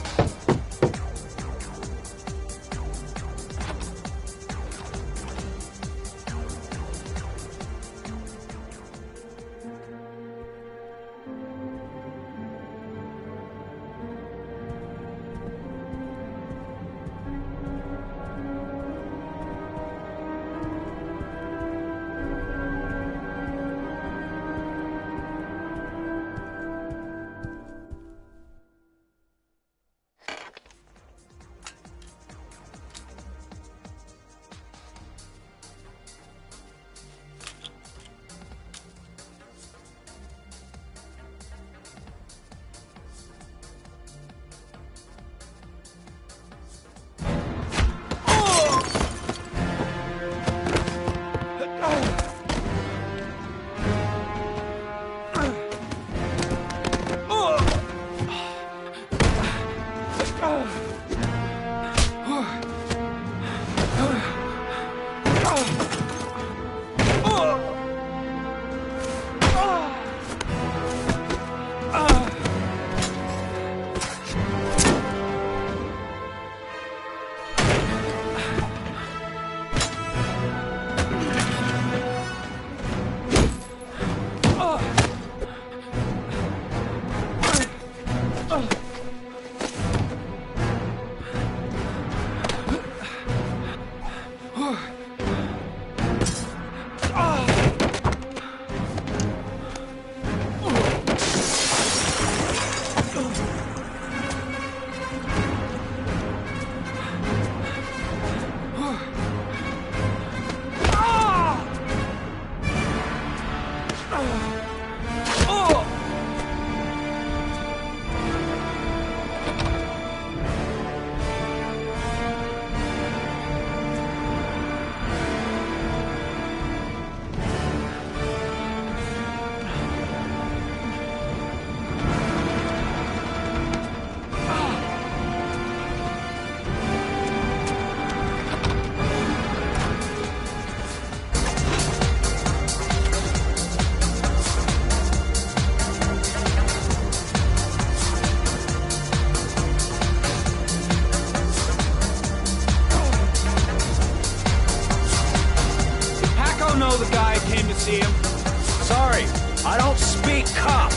speak cop.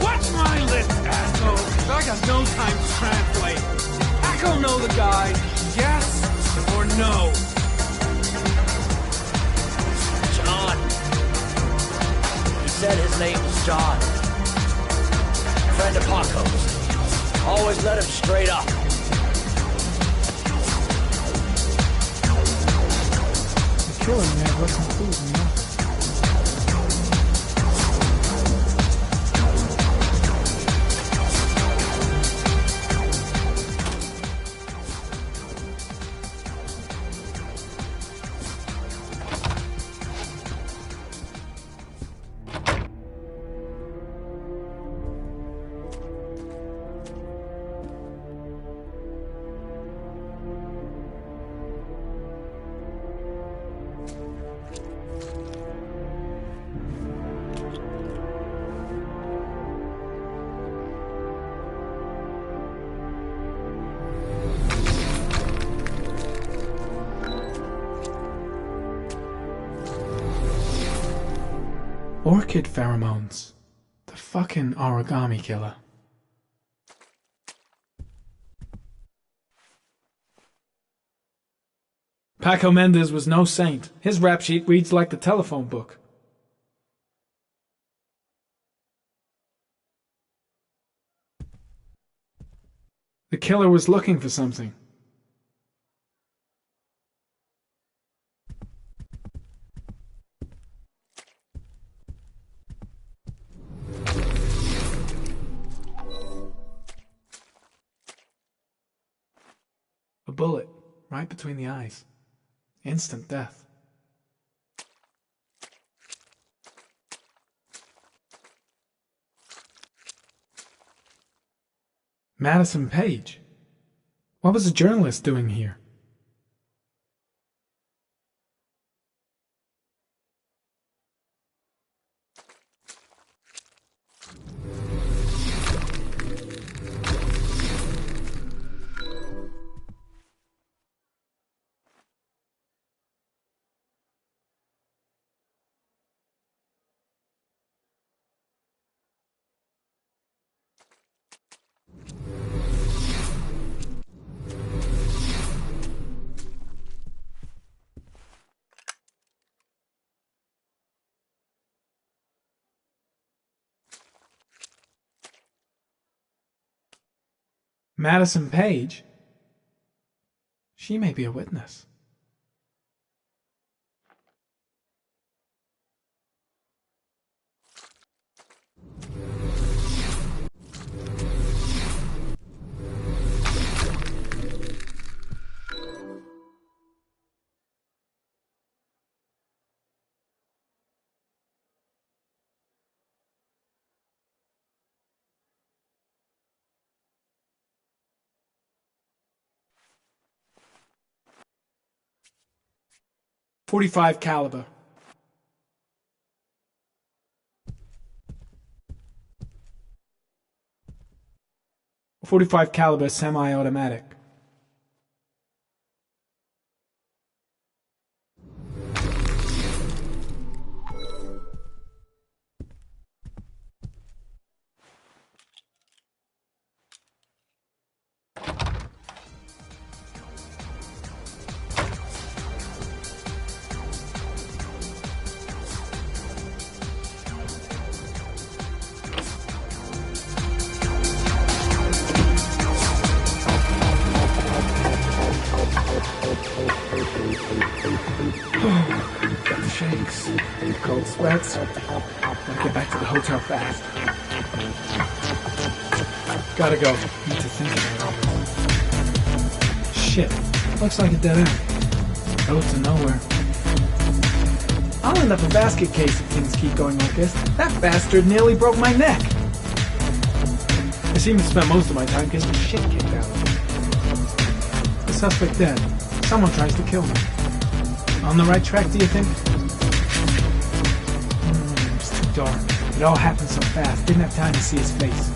Watch my lips, asshole. I got no time to translate. Paco know the guy. Yes or no? John. He said his name was John. Friend of Paco's. Always let him straight up. The killer may have left some food in the office. Orchid pheromones. The fucking origami killer. Paco Mendez was no saint. His rap sheet reads like the telephone book. The killer was looking for something. A bullet, right between the eyes. Instant death. Madison Page? What was a journalist doing here? Madison Page? She may be a witness. .45 caliber. .45 caliber semi-automatic. Shakes, cold sweats. Gotta get back to the hotel fast. Gotta go. Need to think about it. Shit. Looks like a dead end. Road to nowhere. I'll end up a basket case if things keep going like this. That bastard nearly broke my neck. I seem to spend most of my time getting the shit kicked out of me. The suspect dead. Someone tries to kill me. On the right track, do you think? It's too dark. It all happened so fast. Didn't have time to see his face.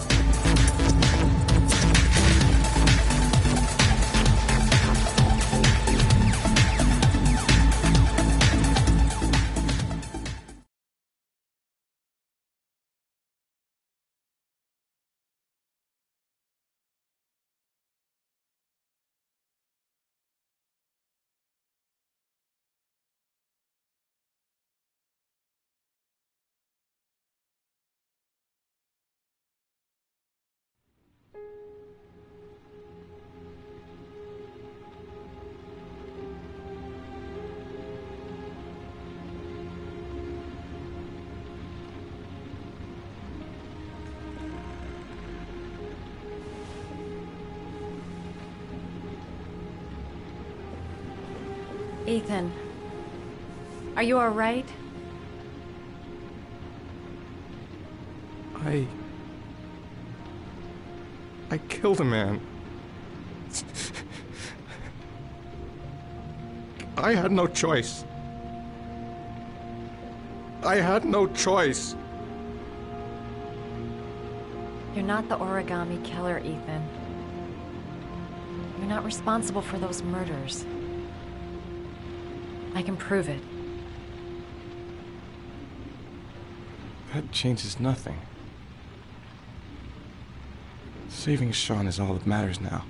Ethan, are you all right? I killed a man. I had no choice. I had no choice. You're not the origami killer, Ethan. You're not responsible for those murders. I can prove it. That changes nothing. Saving Sean is all that matters now.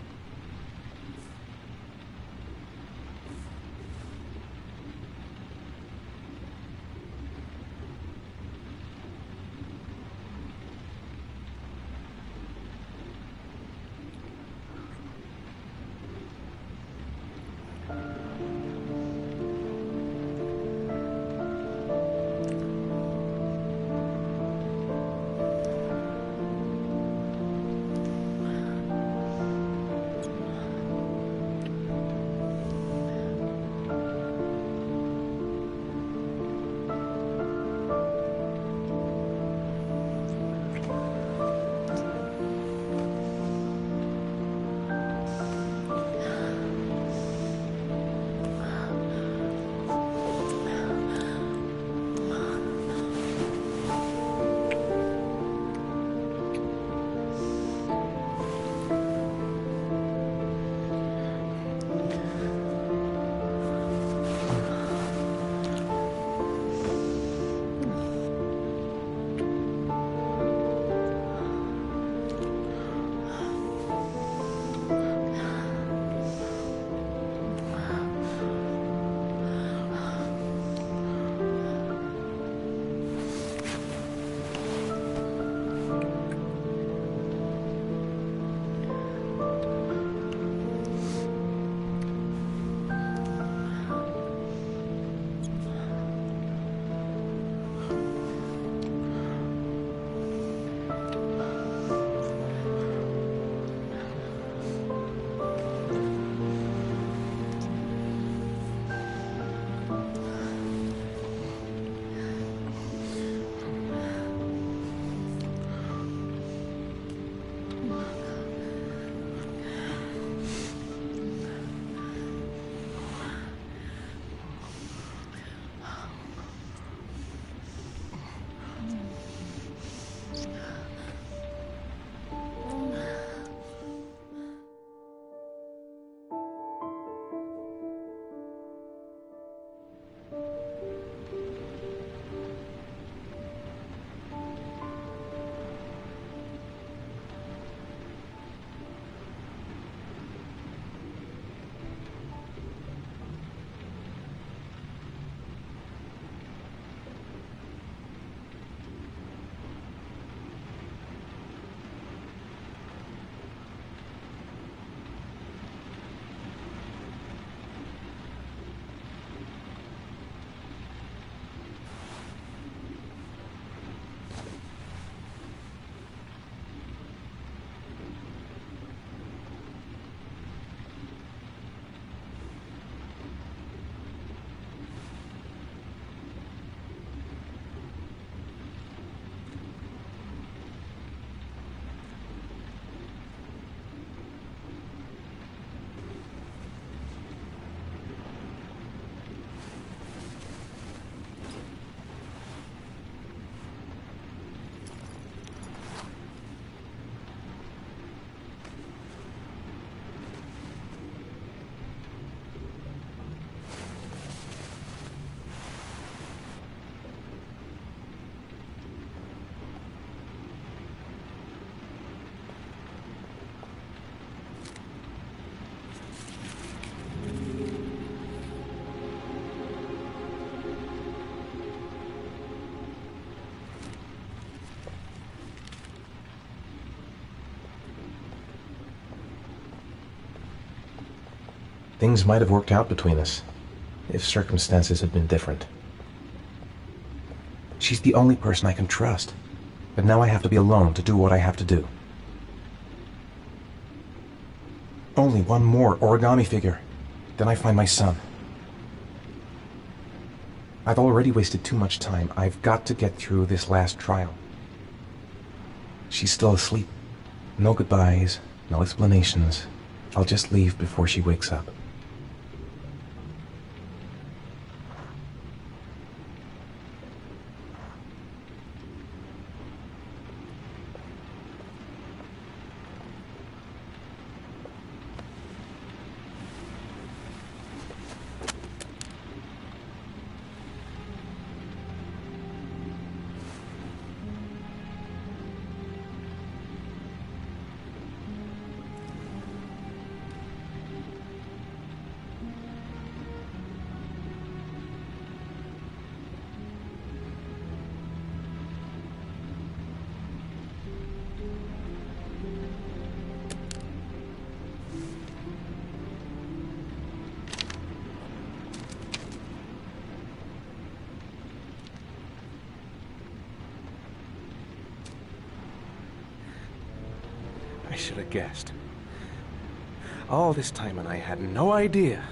things might have worked out between us if circumstances had been different. She's the only person I can trust, but now I have to be alone to do what I have to do. Only one more origami figure, then I find my son. I've already wasted too much time. I've got to get through this last trial. She's still asleep. No goodbyes, no explanations. I'll just leave before she wakes up. I should have guessed. All this time and I had no idea.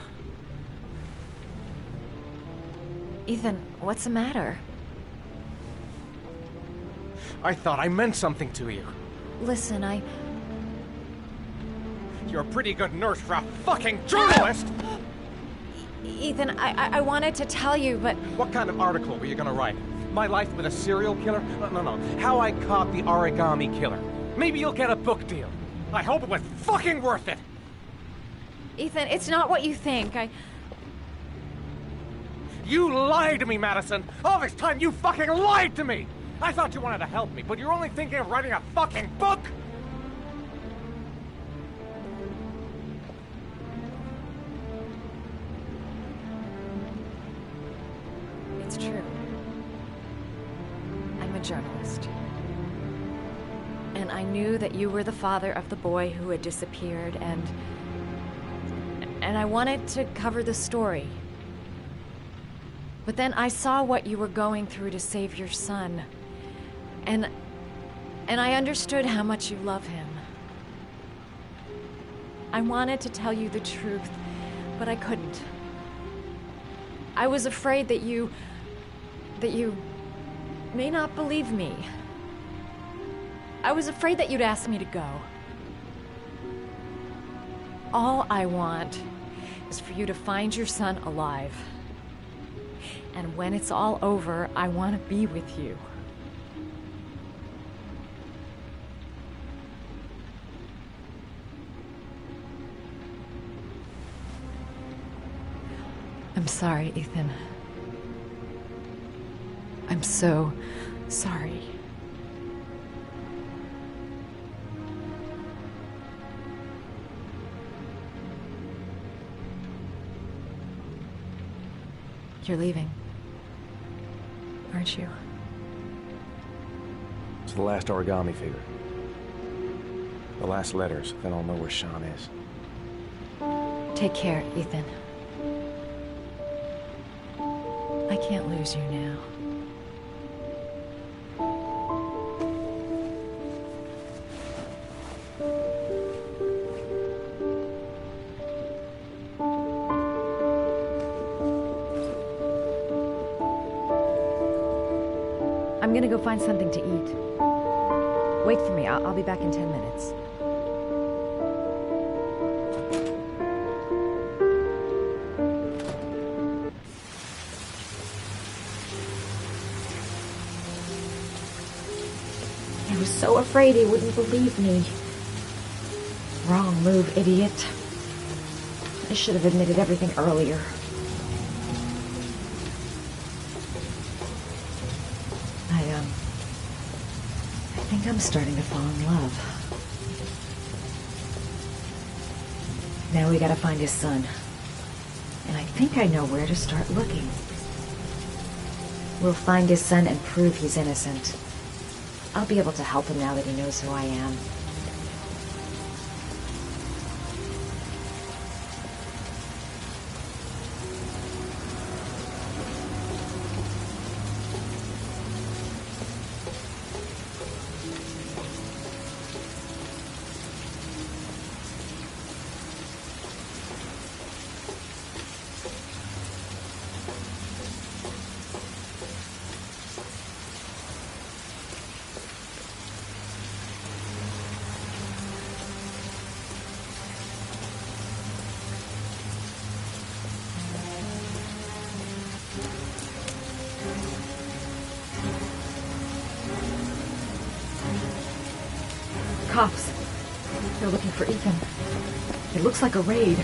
Ethan, what's the matter? I thought I meant something to you. Listen, You're a pretty good nurse for a fucking journalist! Ethan, I wanted to tell you, but... What kind of article were you gonna write? My life with a serial killer? No. How I caught the origami killer. Maybe you'll get a book deal. I hope it was fucking worth it! Ethan, it's not what you think. You lied to me, Madison! All this time you fucking lied to me! I thought you wanted to help me, but you're only thinking of writing a fucking book! It's true. I'm a journalist. And I knew that you were the father of the boy who had disappeared, and I wanted to cover the story. But then I saw what you were going through to save your son. And I understood how much you love him. I wanted to tell you the truth, but I couldn't. I was afraid that you may not believe me. I was afraid that you'd ask me to go. All I want is for you to find your son alive. And when it's all over, I want to be with you. I'm sorry, Ethan. I'm so sorry. You're leaving, aren't you? It's the last origami figure. The last letters, then I'll know where Sean is. Take care, Ethan. I can't lose you now. I'm gonna go find something to eat. Wait for me. I'll be back in 10 minutes. I was so afraid he wouldn't believe me. Wrong move, idiot. I should have admitted everything earlier. I think I'm starting to fall in love. Now we gotta find his son. And I think I know where to start looking. We'll find his son and prove he's innocent. I'll be able to help him now that he knows who I am. cops. They're looking for Ethan. It looks like a raid.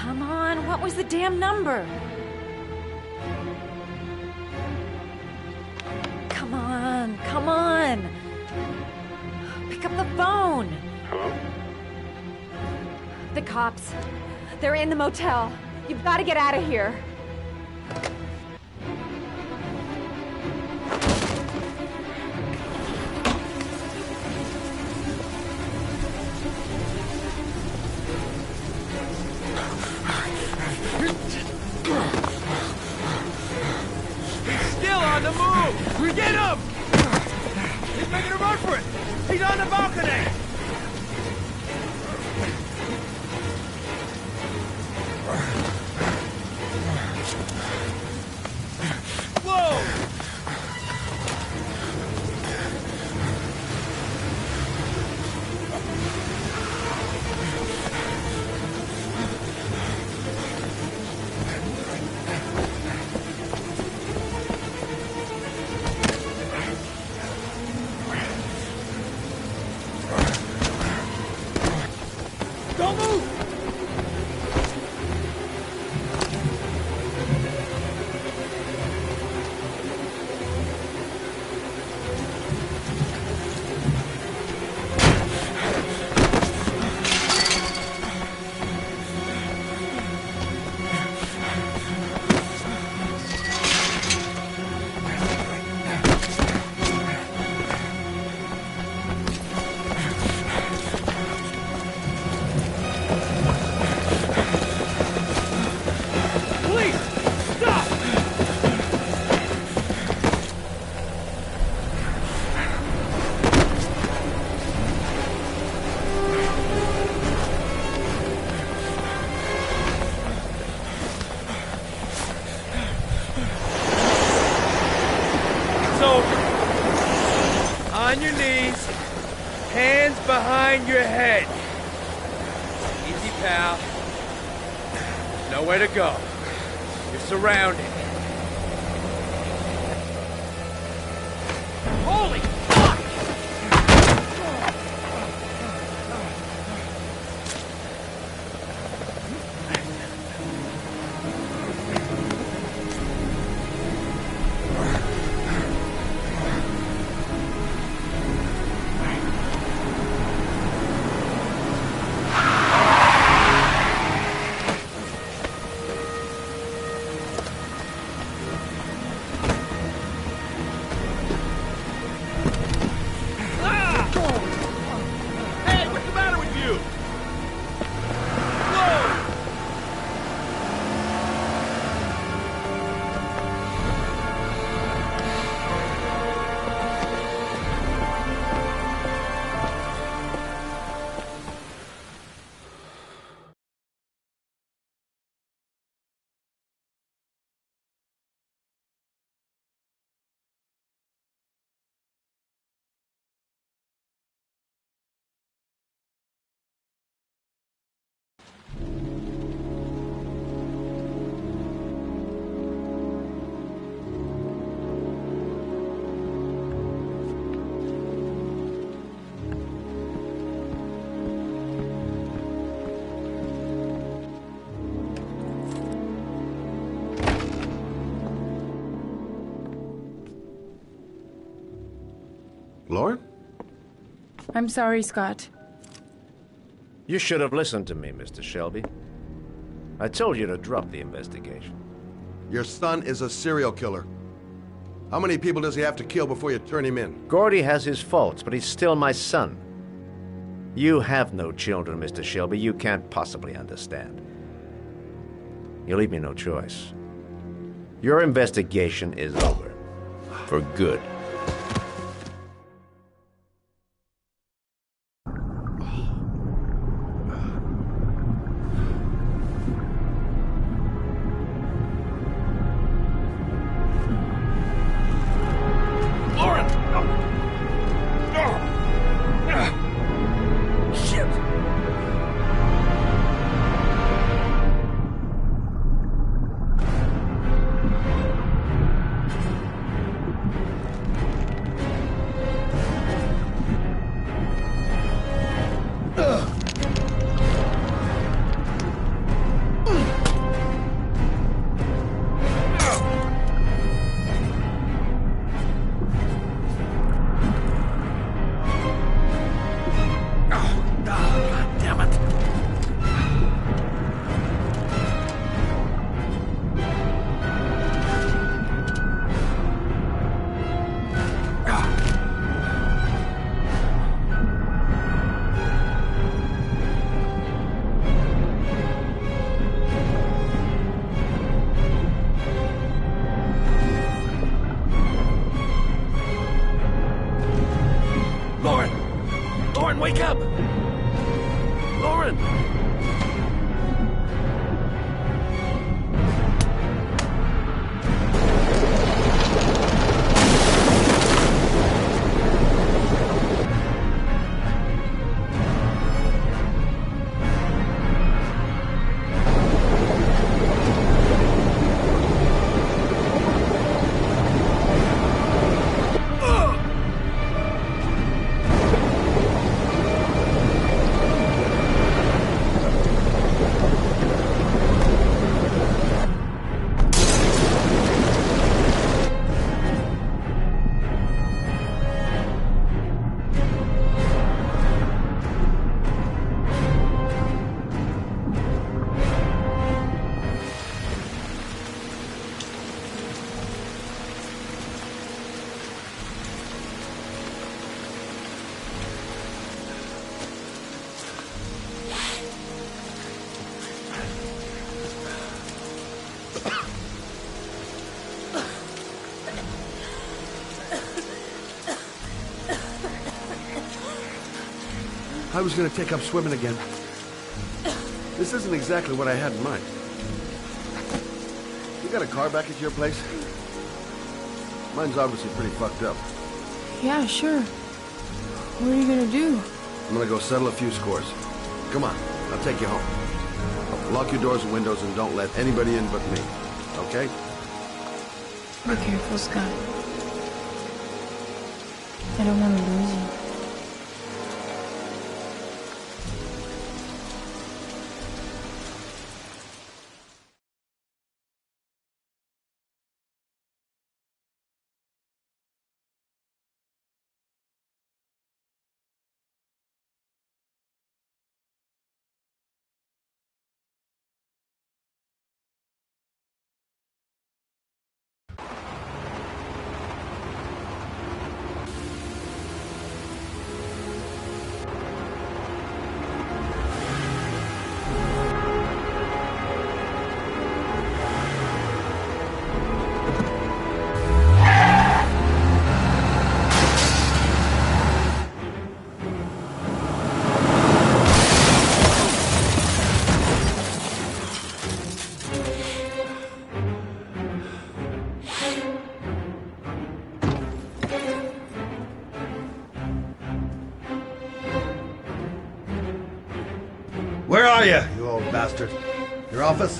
Come on, what was the damn number? Come on, come on. Pick up the phone. Hello? The cops. They're in the motel. You've got to get out of here. Still on the move! Get him! He's making a run for it! He's on the balcony! Whoa! Don't move! On your knees, hands behind your head. Easy, pal. Nowhere to go. You're surrounded. Holy fuck! Hey, what's the matter with you? Whoa! Lauren? I'm sorry, Scott. You should have listened to me, Mr. Shelby. I told you to drop the investigation. Your son is a serial killer. How many people does he have to kill before you turn him in? Gordy has his faults, but he's still my son. You have no children, Mr. Shelby. You can't possibly understand. You leave me no choice. Your investigation is over. For good. cab! Lauren! I was gonna take up swimming again. This isn't exactly what I had in mind. You got a car back at your place? Mine's obviously pretty fucked up. Yeah, sure. What are you gonna do? I'm gonna go settle a few scores. Come on, I'll take you home. Lock your doors and windows and don't let anybody in but me. Okay? Be careful, Scott. I don't want to lose you. Where are you, you old bastard? Your office?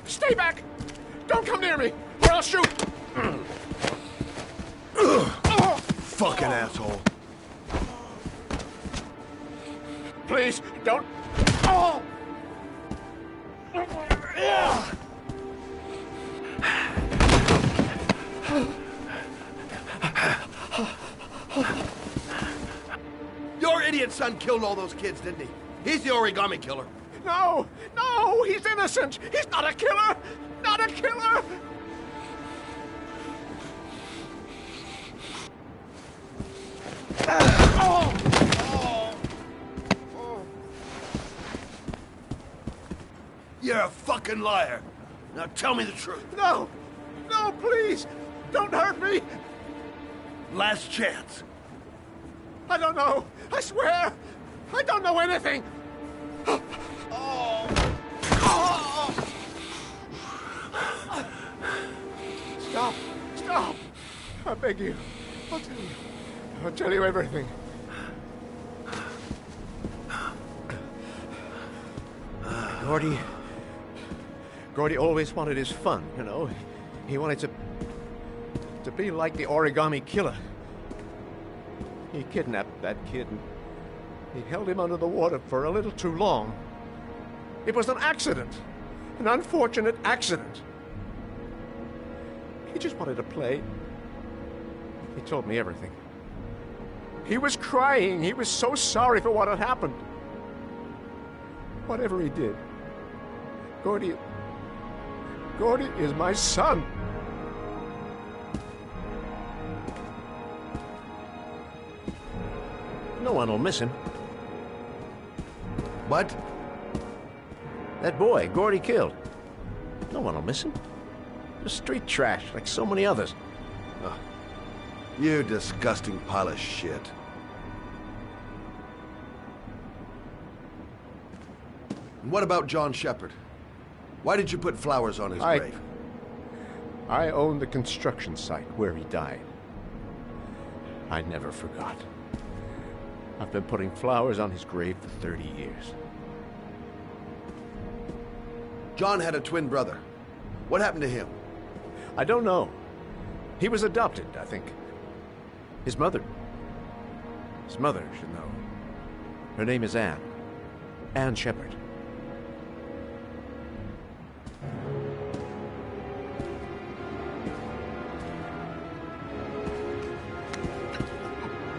Stay back! Don't come near me, or I'll shoot! Fucking asshole. Please, don't... Oh! Your idiot son killed all those kids, didn't he? He's the origami killer. No! No! He's innocent! He's not a killer! Not a killer! You're a fucking liar. Now tell me the truth. No! No, please! Don't hurt me! Last chance. I don't know. I swear. I don't know anything! Stop! Stop! I beg you. I'll tell you. I'll tell you everything. Gordy always wanted his fun, you know. He wanted to be like the origami killer. He kidnapped that kid and he held him under the water for a little too long. It was an accident. An unfortunate accident. He just wanted to play. He told me everything. He was crying. He was so sorry for what had happened. Whatever he did, Gordy is my son. No one will miss him. What? That boy, Gordy killed. No one will miss him. Just street trash, like so many others. Oh, you disgusting pile of shit. And what about John Shepard? Why did you put flowers on his grave? I own the construction site where he died. I never forgot. I've been putting flowers on his grave for 30 years. John had a twin brother. What happened to him? I don't know. He was adopted, I think. His mother should know. Her name is Anne. Anne Shepard.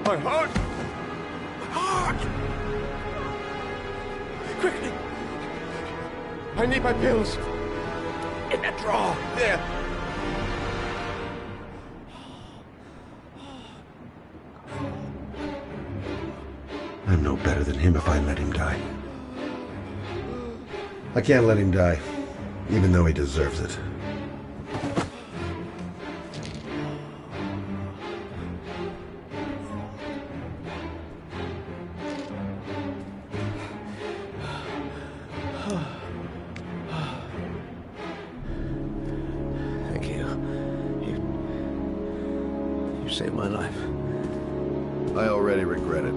My heart! My heart! Quickly! I need my pills. In that drawer. There. I'm no better than him if I let him die. I can't let him die, even though he deserves it. Thank you. You saved my life. I already regret it.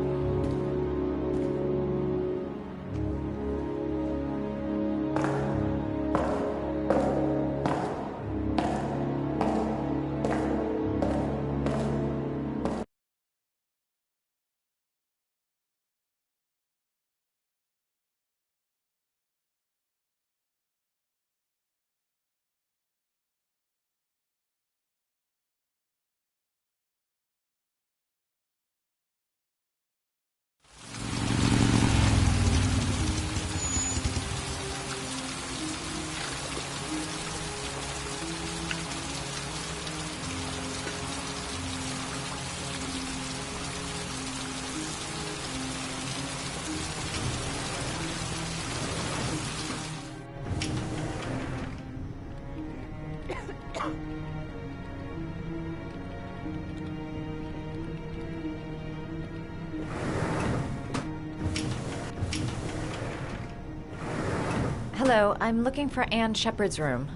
Hello, I'm looking for Anne Shepard's room.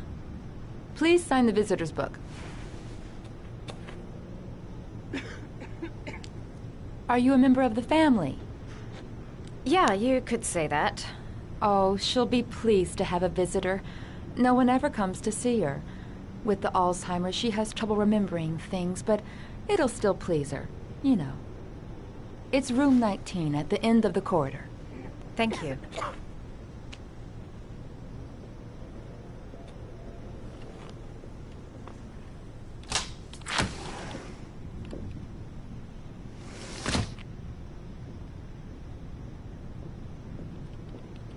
Please sign the visitor's book. Are you a member of the family? Yeah, you could say that. Oh, she'll be pleased to have a visitor. No one ever comes to see her. With the Alzheimer's, she has trouble remembering things, but it'll still please her, you know. It's room 19 at the end of the corridor. Thank you.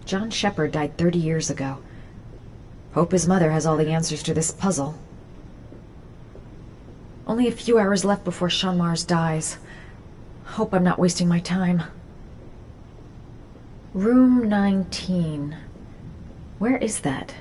John Shepard died 30 years ago. Hope his mother has all the answers to this puzzle. Only a few hours left before Sean Mars dies. Hope I'm not wasting my time. Room 19. Where is that?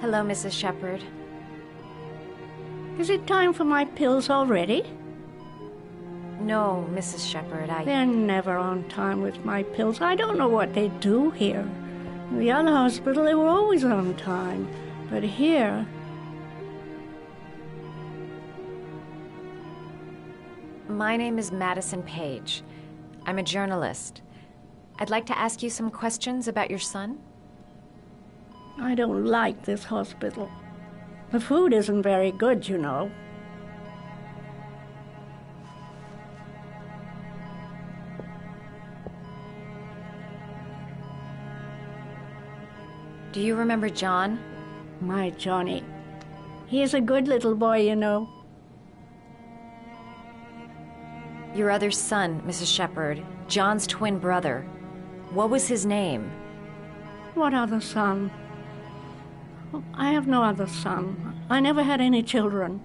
Hello, Mrs. Shepherd. Is it time for my pills already? No, Mrs. Shepherd, They're never on time with my pills. I don't know what they do here. In the other hospital, they were always on time. But here... My name is Madison Page. I'm a journalist. I'd like to ask you some questions about your son. I don't like this hospital. The food isn't very good, you know. Do you remember John? My Johnny. He is a good little boy, you know. Your other son, Mrs. Shepherd, John's twin brother. What was his name? What other son? I have no other son. I never had any children.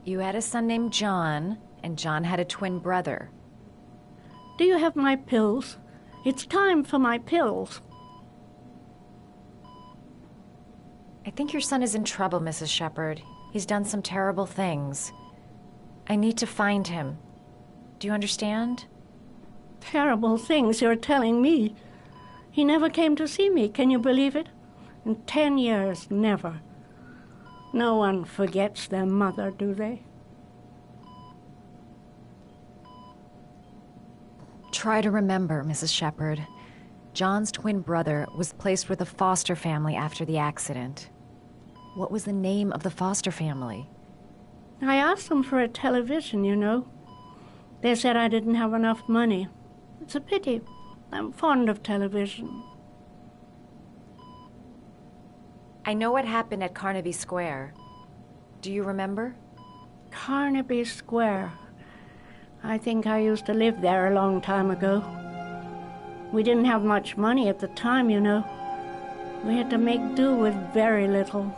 You had a son named John, and John had a twin brother. Do you have my pills? It's time for my pills. I think your son is in trouble, Mrs. Shepherd. He's done some terrible things. I need to find him. Do you understand? Terrible things you're telling me. He never came to see me, can you believe it? In 10 years, never. No one forgets their mother, do they? Try to remember, Mrs. Shepherd. John's twin brother was placed with a foster family after the accident. What was the name of the foster family? I asked them for a television, you know. They said I didn't have enough money. It's a pity. I'm fond of television. I know what happened at Carnaby Square. Do you remember? Carnaby Square. I think I used to live there a long time ago. We didn't have much money at the time, you know. We had to make do with very little.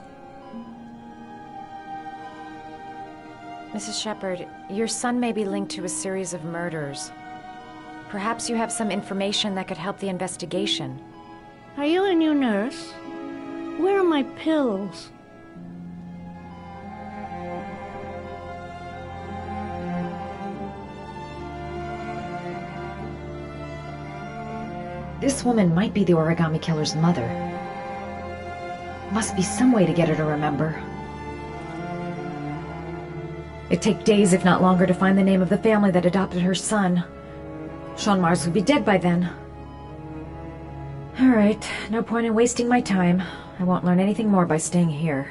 Mrs. Shepherd, your son may be linked to a series of murders. Perhaps you have some information that could help the investigation. Are you a new nurse? Where are my pills? This woman might be the origami killer's mother. Must be some way to get her to remember. It'd take days, if not longer, to find the name of the family that adopted her son. Sean Mars would be dead by then. All right, no point in wasting my time. I won't learn anything more by staying here.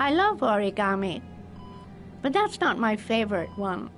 I love origami, but that's not my favorite one.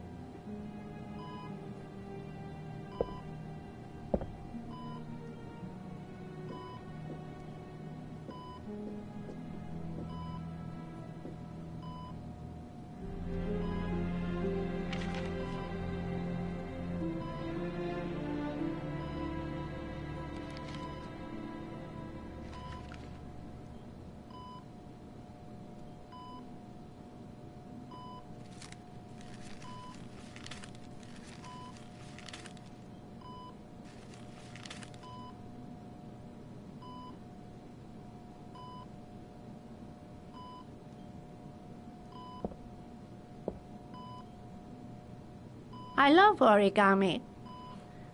I love origami,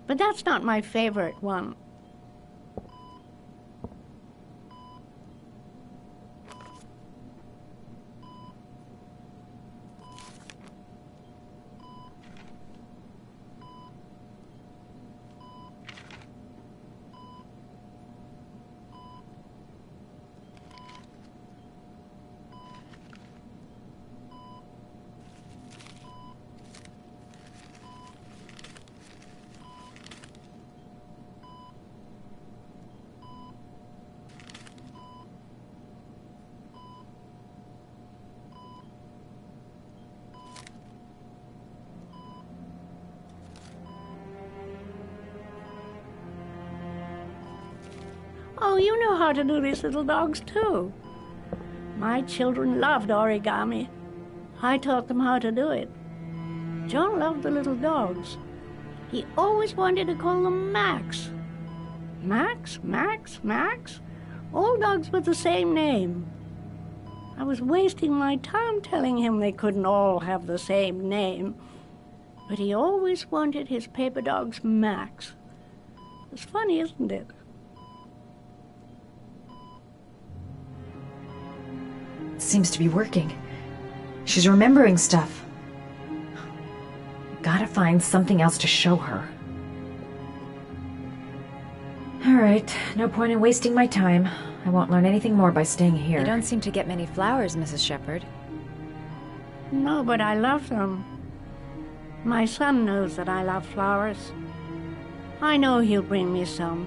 but that's not my favorite one. Oh, you know how to do these little dogs, too. My children loved origami. I taught them how to do it. John loved the little dogs. He always wanted to call them Max. Max, Max, Max. All dogs with the same name. I was wasting my time telling him they couldn't all have the same name. But he always wanted his paper dogs Max. It's funny, isn't it? Seems to be working. She's remembering stuff. Gotta find something else to show her. Alright, no point in wasting my time. I won't learn anything more by staying here. You don't seem to get many flowers, Mrs. Shepherd. No, but I love them. My son knows that I love flowers. I know he'll bring me some.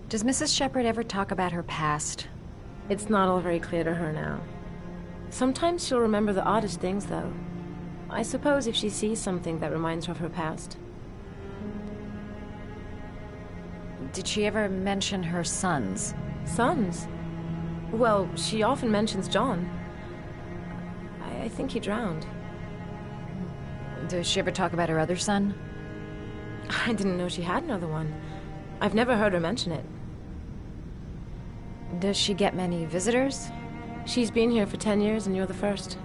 Does Mrs. Shepherd ever talk about her past? It's not all very clear to her now. Sometimes she'll remember the oddest things, though. I suppose if she sees something that reminds her of her past. Did she ever mention her sons? Sons? Well, she often mentions John. I think he drowned. Does she ever talk about her other son? I didn't know she had another one. I've never heard her mention it. Does she get many visitors? She's been here for 10 years and you're the first.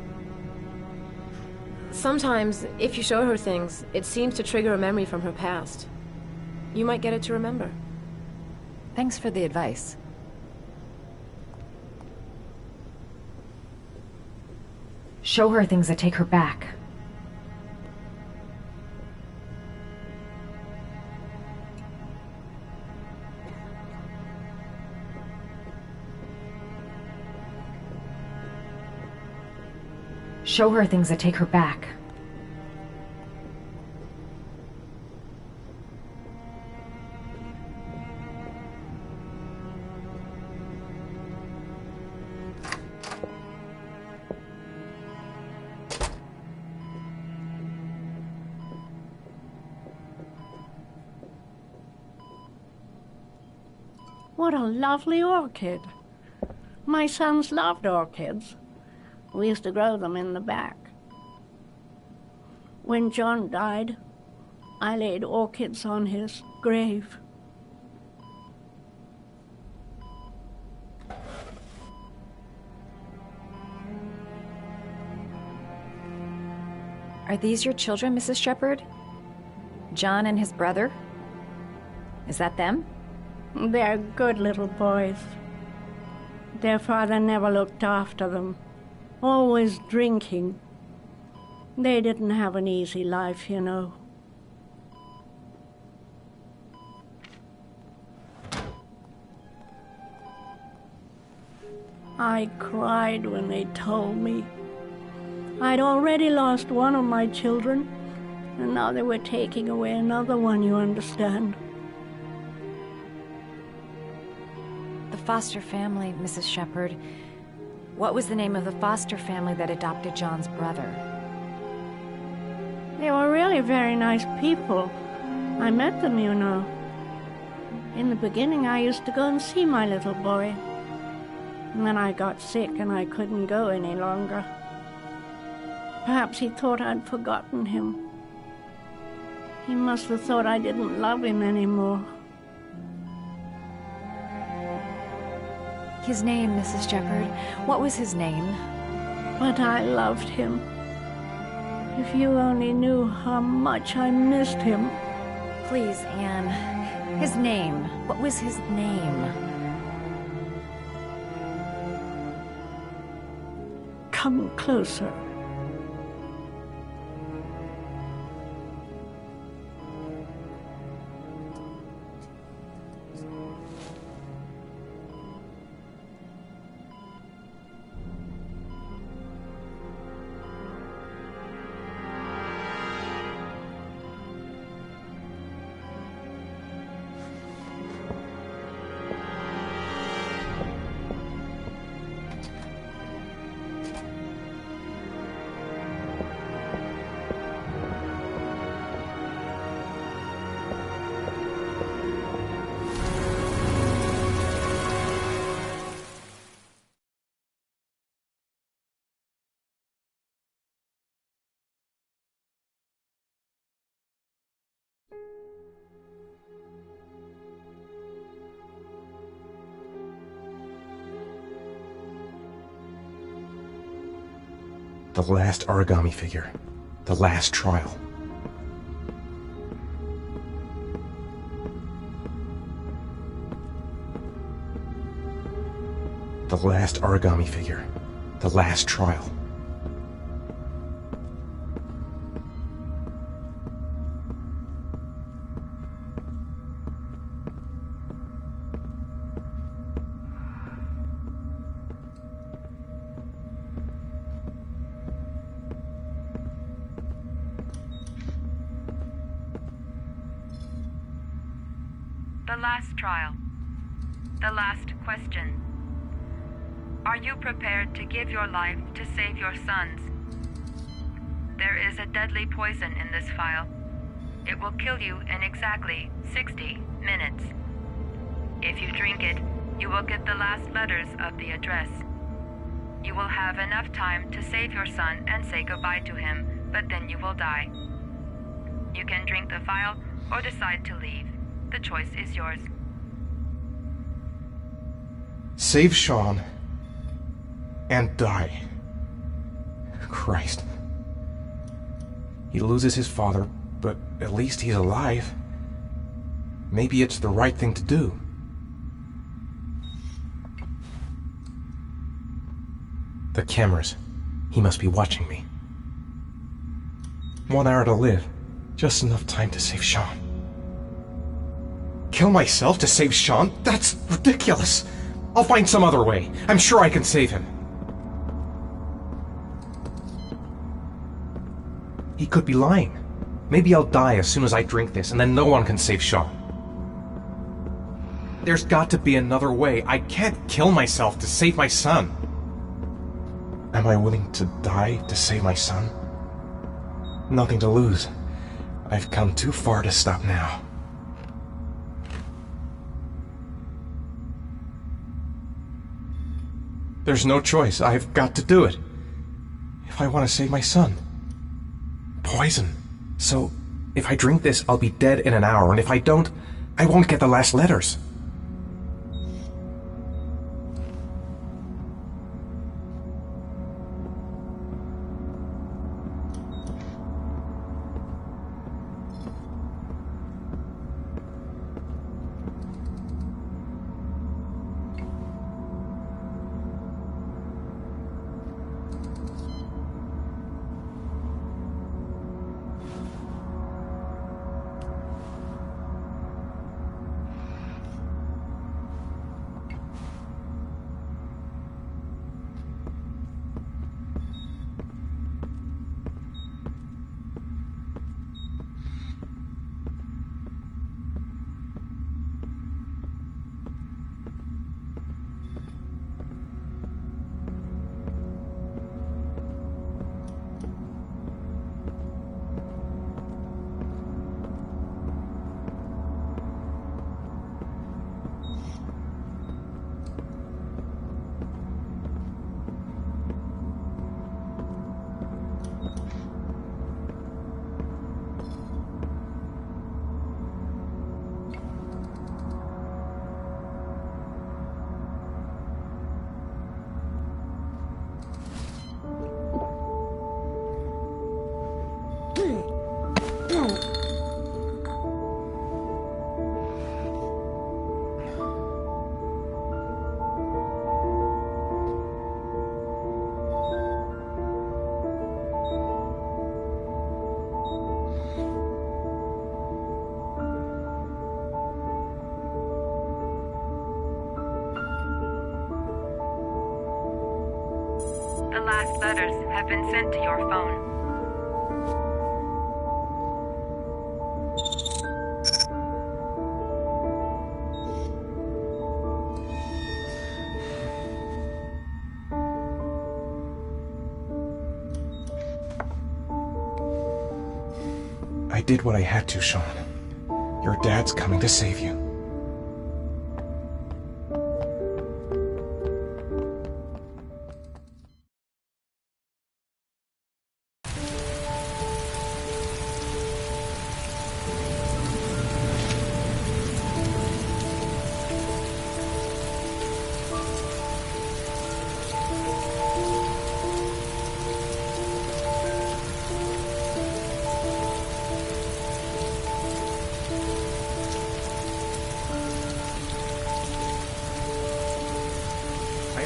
Sometimes, if you show her things, it seems to trigger a memory from her past. You might get it to remember. Thanks for the advice. Show her things that take her back. Show her things that take her back. What a lovely orchid. My sons loved orchids. We used to grow them in the back. When John died, I laid orchids on his grave. Are these your children, Mrs. Shepherd? John and his brother? Is that them? They're good little boys. Their father never looked after them. Always drinking. They didn't have an easy life, you know. I cried when they told me. I'd already lost one of my children, and now they were taking away another one, you understand. The foster family, Mrs. Shepherd. What was the name of the foster family that adopted John's brother? They were really very nice people. I met them, you know. In the beginning, I used to go and see my little boy. And then I got sick and I couldn't go any longer. Perhaps he thought I'd forgotten him. He must have thought I didn't love him anymore. His name, Mrs. Shepherd. What was his name? But I loved him. If you only knew how much I missed him. Please, Anne. His name. What was his name? Come closer. The last origami figure. The last trial. The last origami figure. The last trial. The last trial. The last question. Are you prepared to give your life to save your sons? There is a deadly poison in this vial. It will kill you in exactly 60 minutes. If you drink it, you will get the last letters of the address. You will have enough time to save your son and say goodbye to him, but then you will die. You can drink the vial or decide to leave. The choice is yours. Save Sean and die. Christ. He loses his father, but at least he's alive. Maybe it's the right thing to do. The cameras. He must be watching me. 1 hour to live. Just enough time to save Sean. Kill myself to save Sean? That's ridiculous! I'll find some other way. I'm sure I can save him. He could be lying. Maybe I'll die as soon as I drink this, and then no one can save Sean. There's got to be another way. I can't kill myself to save my son. Am I willing to die to save my son? Nothing to lose. I've come too far to stop now. There's no choice. I've got to do it. If I want to save my son. Poison. So, if I drink this, I'll be dead in an hour, and if I don't, I won't get the last letters. letters have been sent to your phone. I did what I had to, Sean. Your dad's coming to save you.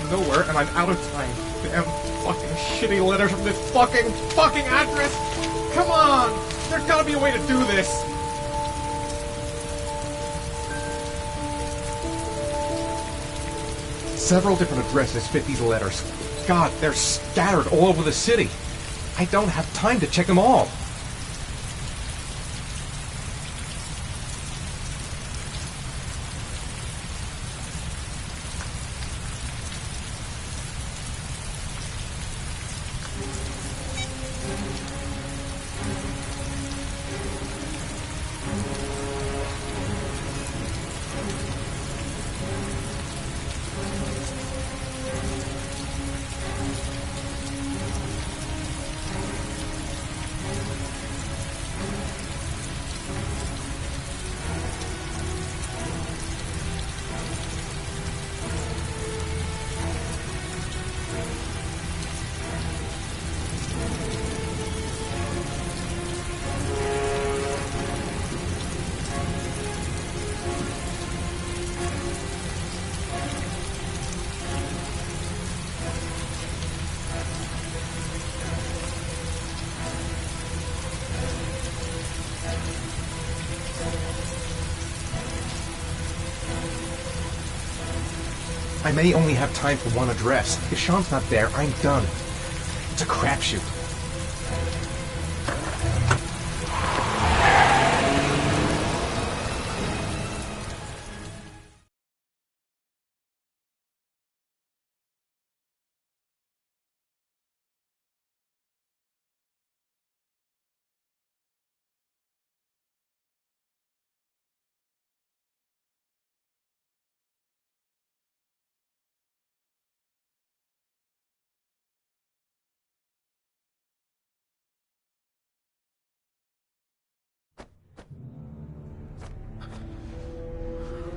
Nowhere, and I'm out of time. Damn fucking shitty letters from this fucking address! Come on! There's gotta be a way to do this! Several different addresses fit these letters. God, they're scattered all over the city. I don't have time to check them all. I may only have time for one address. If Sean's not there, I'm done. It's a crapshoot.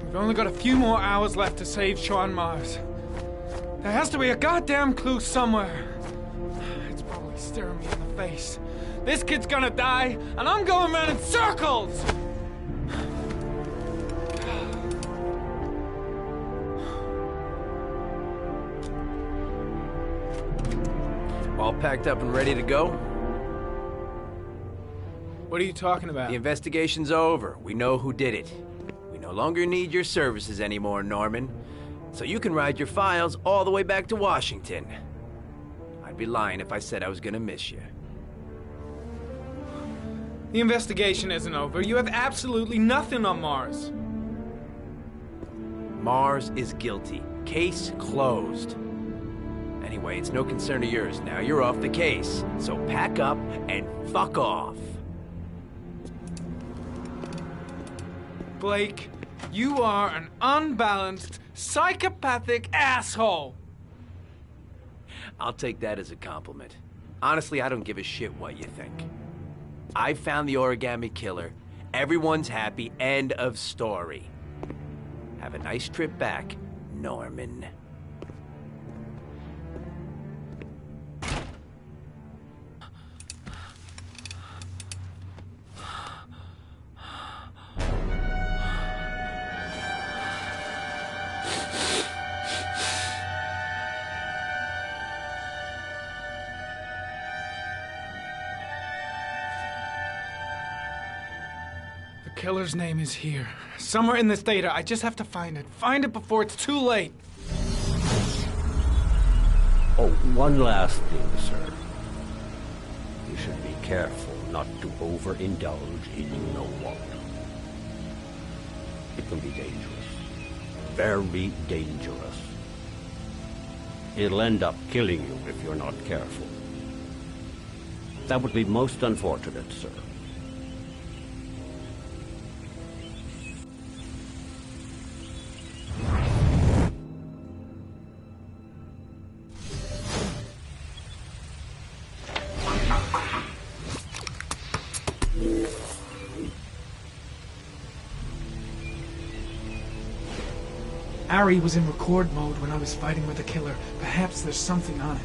We've only got a few more hours left to save Sean Mars. There has to be a goddamn clue somewhere. It's probably staring me in the face. This kid's gonna die, and I'm going around in circles! All packed up and ready to go? What are you talking about? The investigation's over. We know who did it. We no longer need your services anymore, Norman. So you can ride your files all the way back to Washington. I'd be lying if I said I was gonna miss you. The investigation isn't over. You have absolutely nothing on Mars. Mars is guilty. Case closed. Anyway, it's no concern of yours now. You're off the case. So pack up and fuck off. Blake, you are an unbalanced, psychopathic asshole. I'll take that as a compliment. Honestly, I don't give a shit what you think. I found the origami killer. Everyone's happy. End of story. Have a nice trip back, Norman. The killer's name is here. Somewhere in this data. I just have to find it. Find it before it's too late. Oh, one last thing, sir. You should be careful not to overindulge in you-know-what. It can be dangerous. Very dangerous. It'll end up killing you if you're not careful. That would be most unfortunate, sir. Ari was in record mode when I was fighting with the killer. Perhaps there's something on it.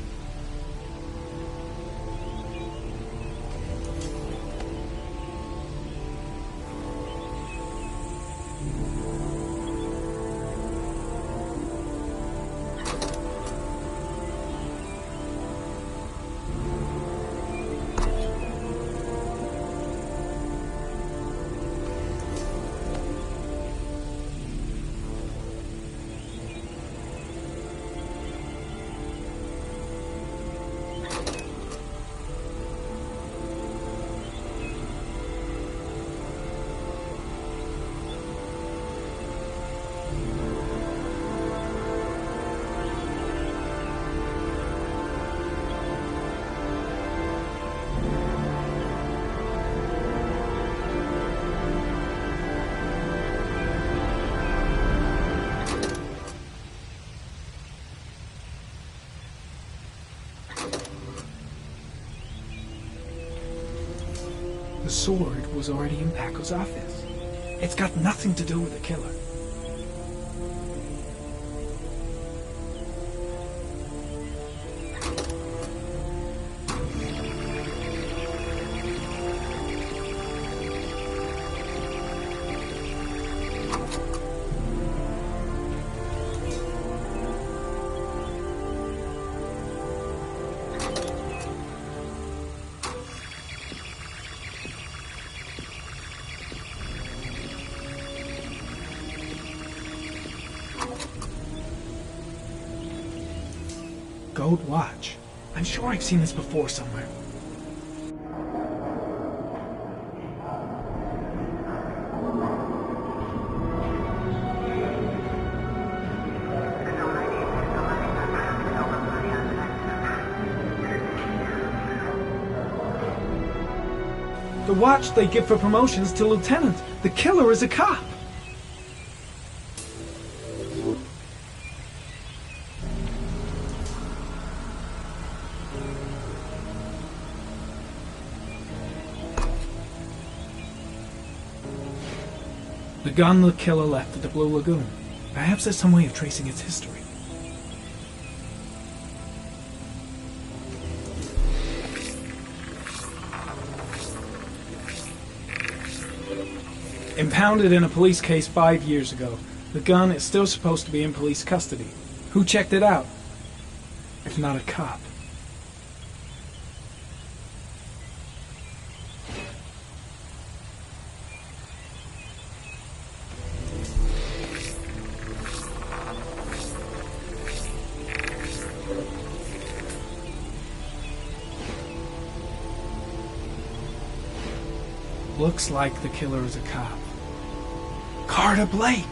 The sword was already in Paco's office. It's got nothing to do with the killer. Gold watch. I'm sure I've seen this before somewhere. The watch they give for promotions to lieutenant. The killer is a cop. The gun the killer left at the Blue Lagoon. Perhaps there's some way of tracing its history. Impounded in a police case 5 years ago, the gun is still supposed to be in police custody. Who checked it out? If not a cop. Looks like the killer is a cop. Carter Blake!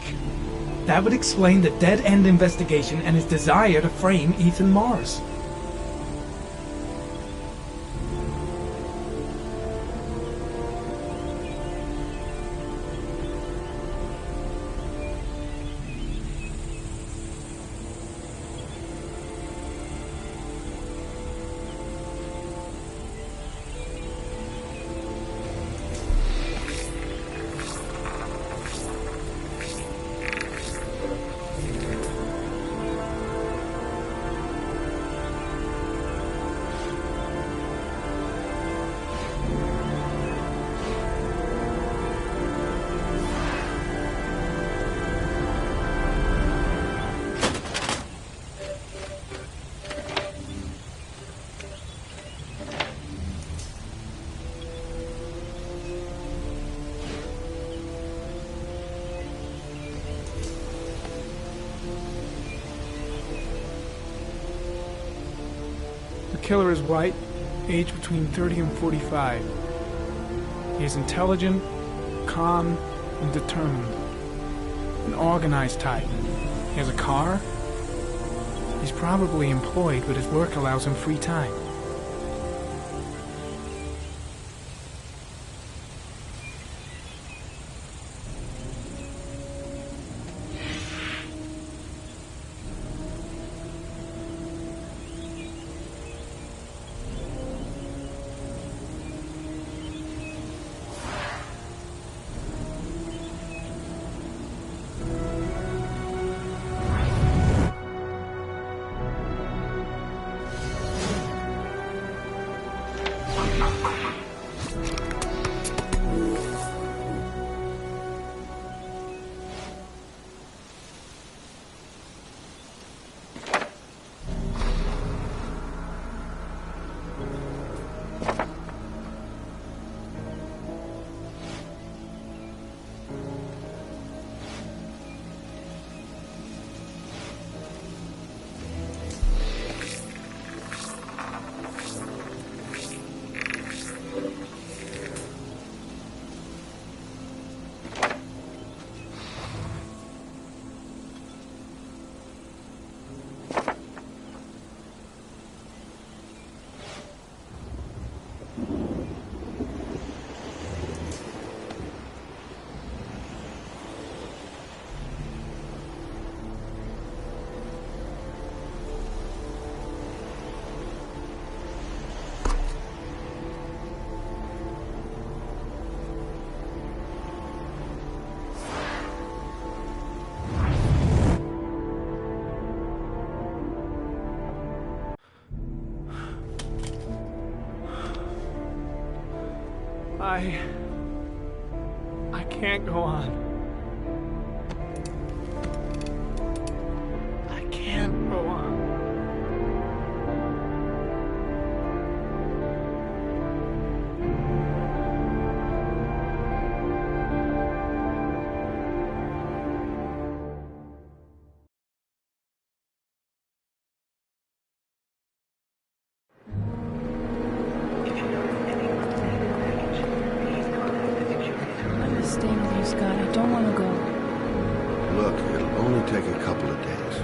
That would explain the dead-end investigation and his desire to frame Ethan Morris. killer is white, aged between 30 and 45. He is intelligent, calm, and determined. An organized type. He has a car. He's probably employed, but his work allows him free time. I can't go on. I can't go on. Scott, I don't want to go. Look, it'll only take a couple of days.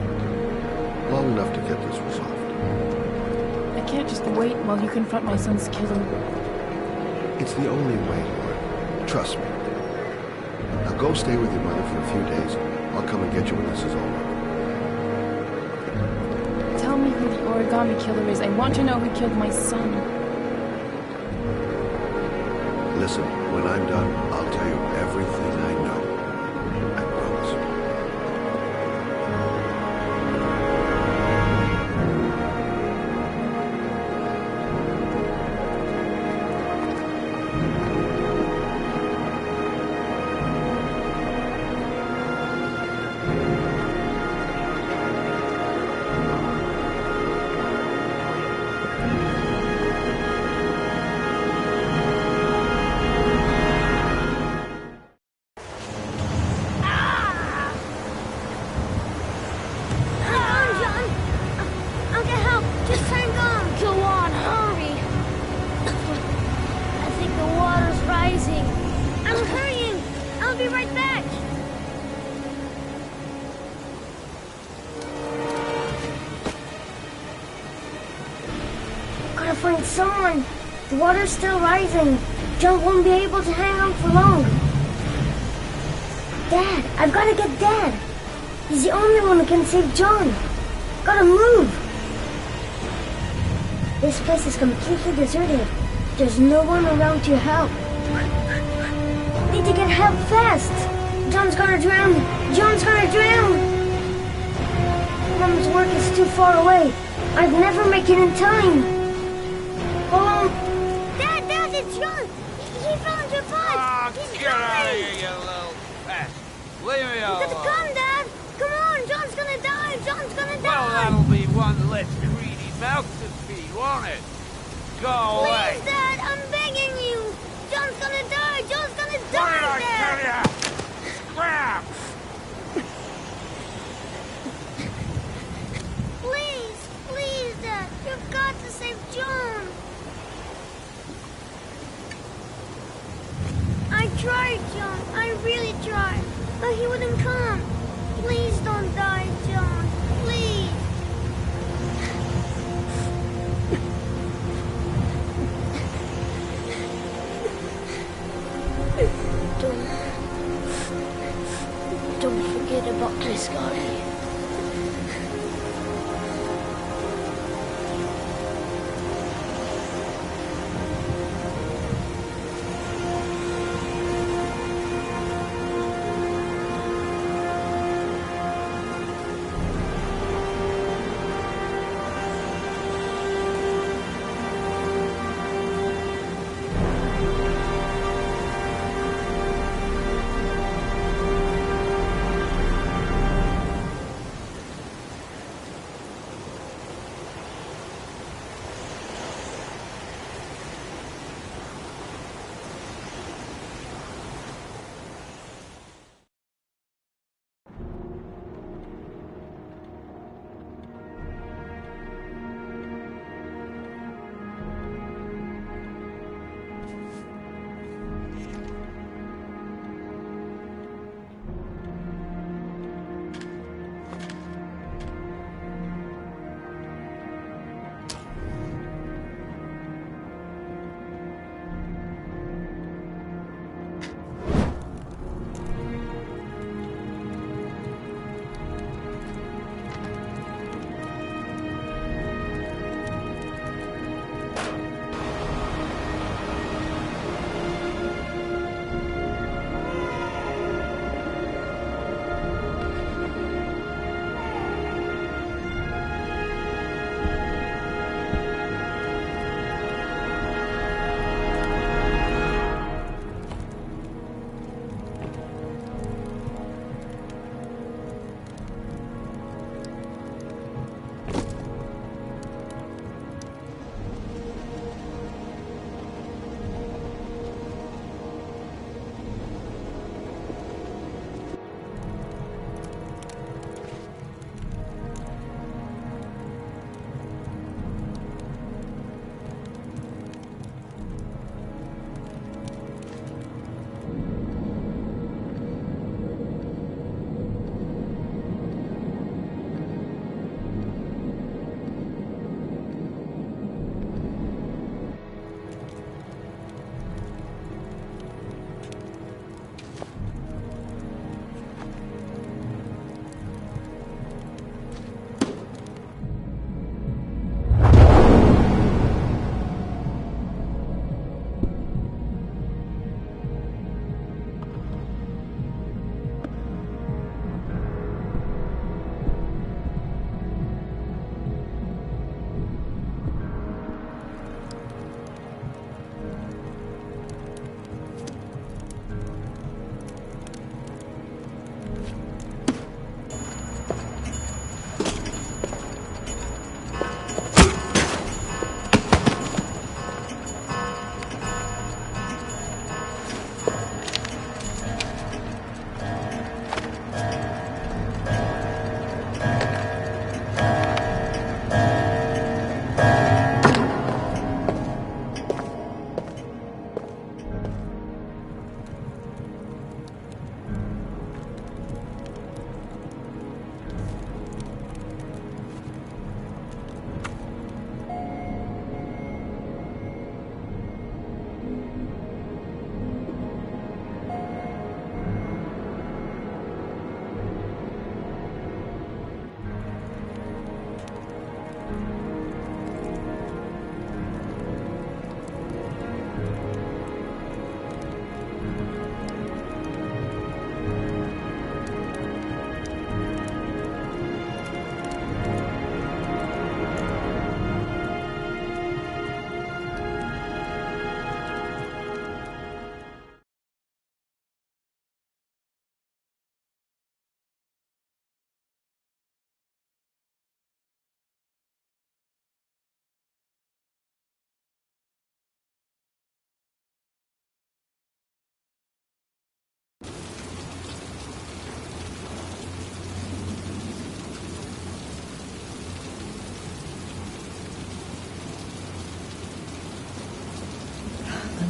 Long enough to get this resolved. I can't just wait while you confront my son's killer. It's the only way, Laura. Trust me. Now go stay with your mother for a few days. I'll come and get you when this is over. Tell me who the origami killer is. I want to know who killed my son. Listen, when I'm done, I'll tell you everything I know. I promise. Find someone. The water's still rising. John won't be able to hang on for long. Dad, I've got to get Dad. He's the only one who can save John. Gotta move. This place is completely deserted. There's no one around to help. Need to get help fast. John's gonna drown. John's gonna drown. Mom's work is too far away. I'd never make it in time. Dad, it's John! He fell into a pond! He's Get out of here, you little pest! Leave me alone! You got to come, Dad! Come on, John's gonna die! John's gonna die! Well, that'll be one less greedy mouth to feed, won't it? Go away! Please, Dad, I'm begging you! John's gonna die! John's gonna die, What did I Dad! tell you? Scram! Please, Dad, you've got to save John! tried, John. I really tried. But he wouldn't come. Please don't die, John. Please. Don't forget about my Scotty.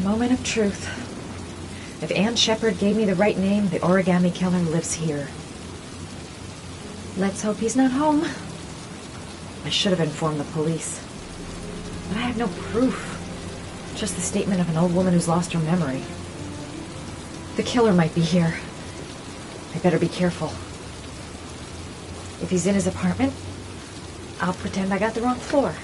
Moment of truth. If Ann Shepard gave me the right name, the origami killer lives here. Let's hope he's not home. I should have informed the police. But I have no proof. Just the statement of an old woman who's lost her memory. The killer might be here. I better be careful. If he's in his apartment, I'll pretend I got the wrong floor.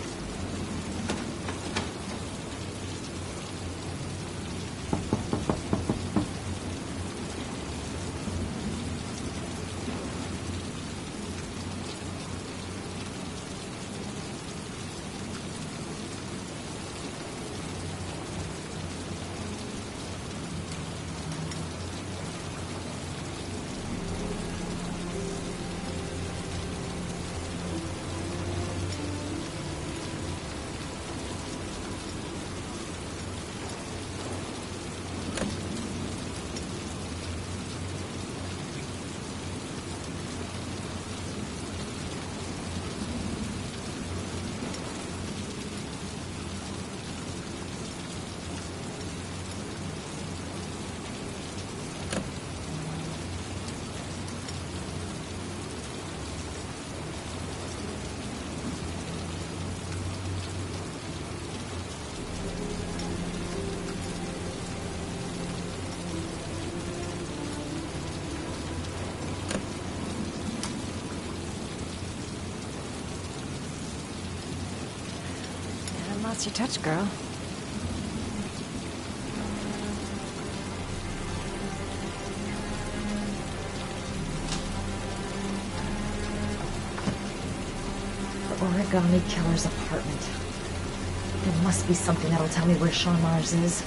Lost your touch, girl. The origami killer's apartment. There must be something that'll tell me where Sean Mars is.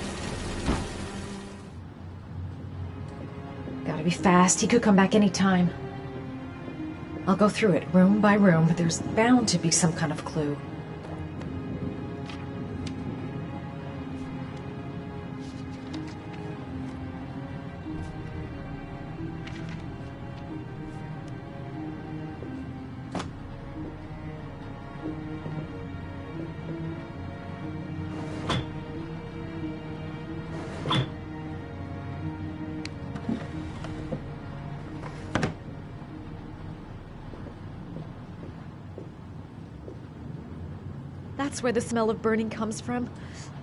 Gotta be fast. He could come back any time. I'll go through it room by room, but there's bound to be some kind of clue. That's where the smell of burning comes from.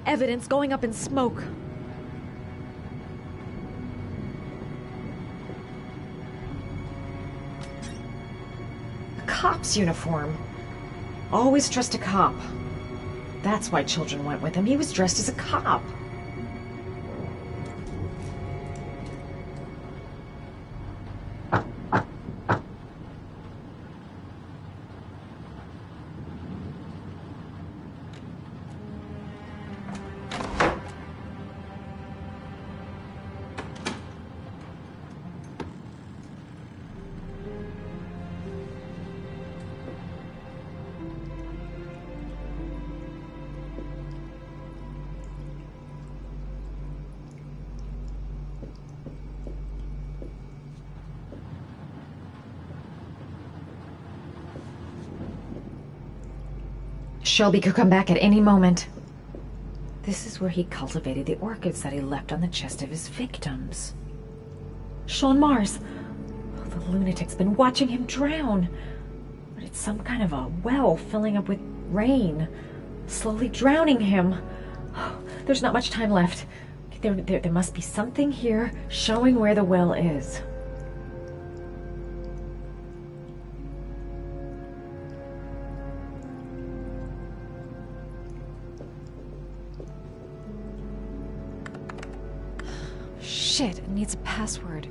Evidence going up in smoke. A cop's uniform. Always trust a cop. That's why children went with him. He was dressed as a cop. Shelby could come back at any moment. This is where he cultivated the orchids that he left on the chest of his victims. Sean Mars. Oh, the lunatic's been watching him drown. But it's some kind of a well filling up with rain, slowly drowning him. Oh, there's not much time left. There must be something here showing where the well is. Shit, it needs a password.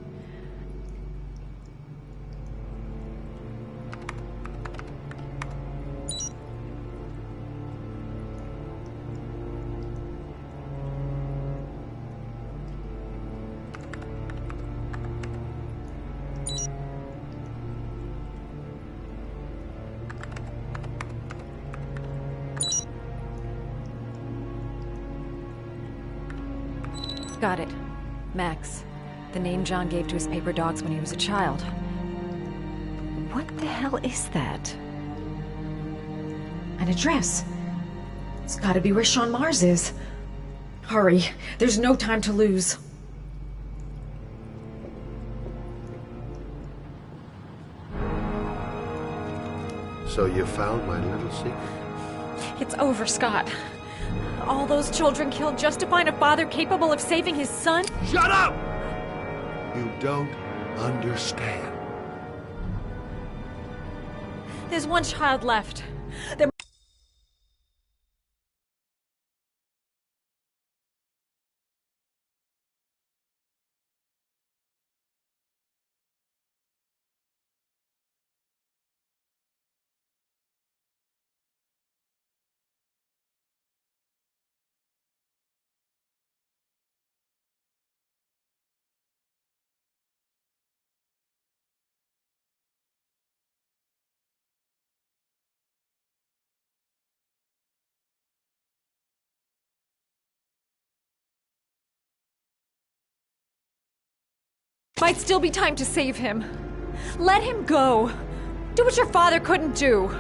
Got it. Max. The name John gave to his paper dogs when he was a child. What the hell is that? An address. It's gotta be where Sean Mars is. Hurry. There's no time to lose. So you found my little secret? It's over, Scott. All those children killed just to find a father capable of saving his son? Shut up! You don't understand. There's one child left. There... Might still be time to save him. Let him go. Do what your father couldn't do.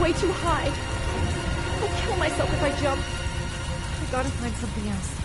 Way too high. I'll kill myself if I jump. I gotta find something else.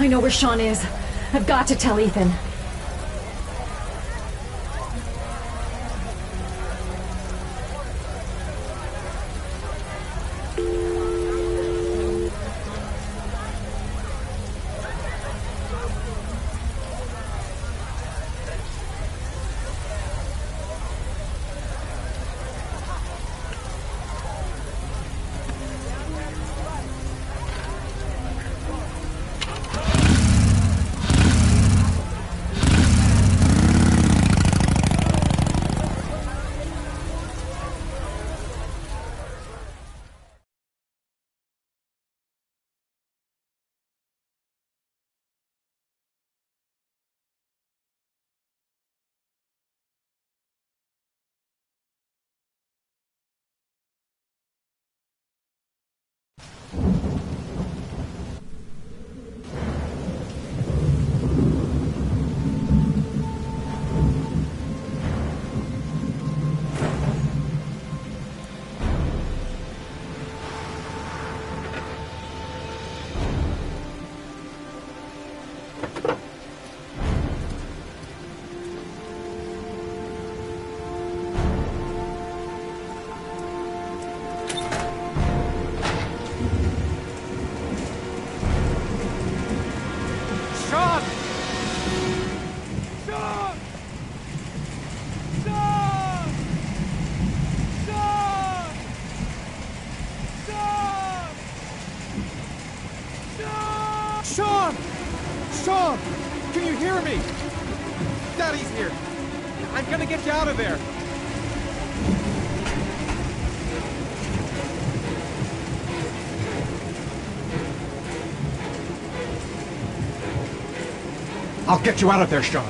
I know where Sean is. I've got to tell Ethan. Sean! Sean! Can you hear me? Daddy's here. I'm gonna get you out of there. I'll get you out of there, Sean.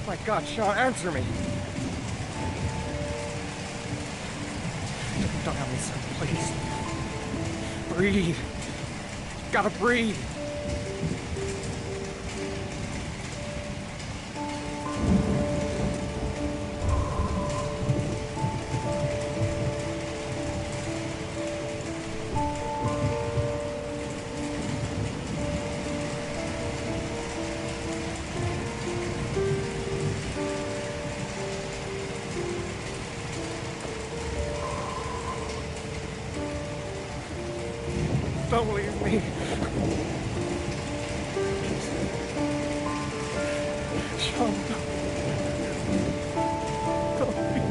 My God, Sean, answer me. Don't have me, son, please. Breathe. You gotta breathe. Don't leave me. Sean, don't leave me.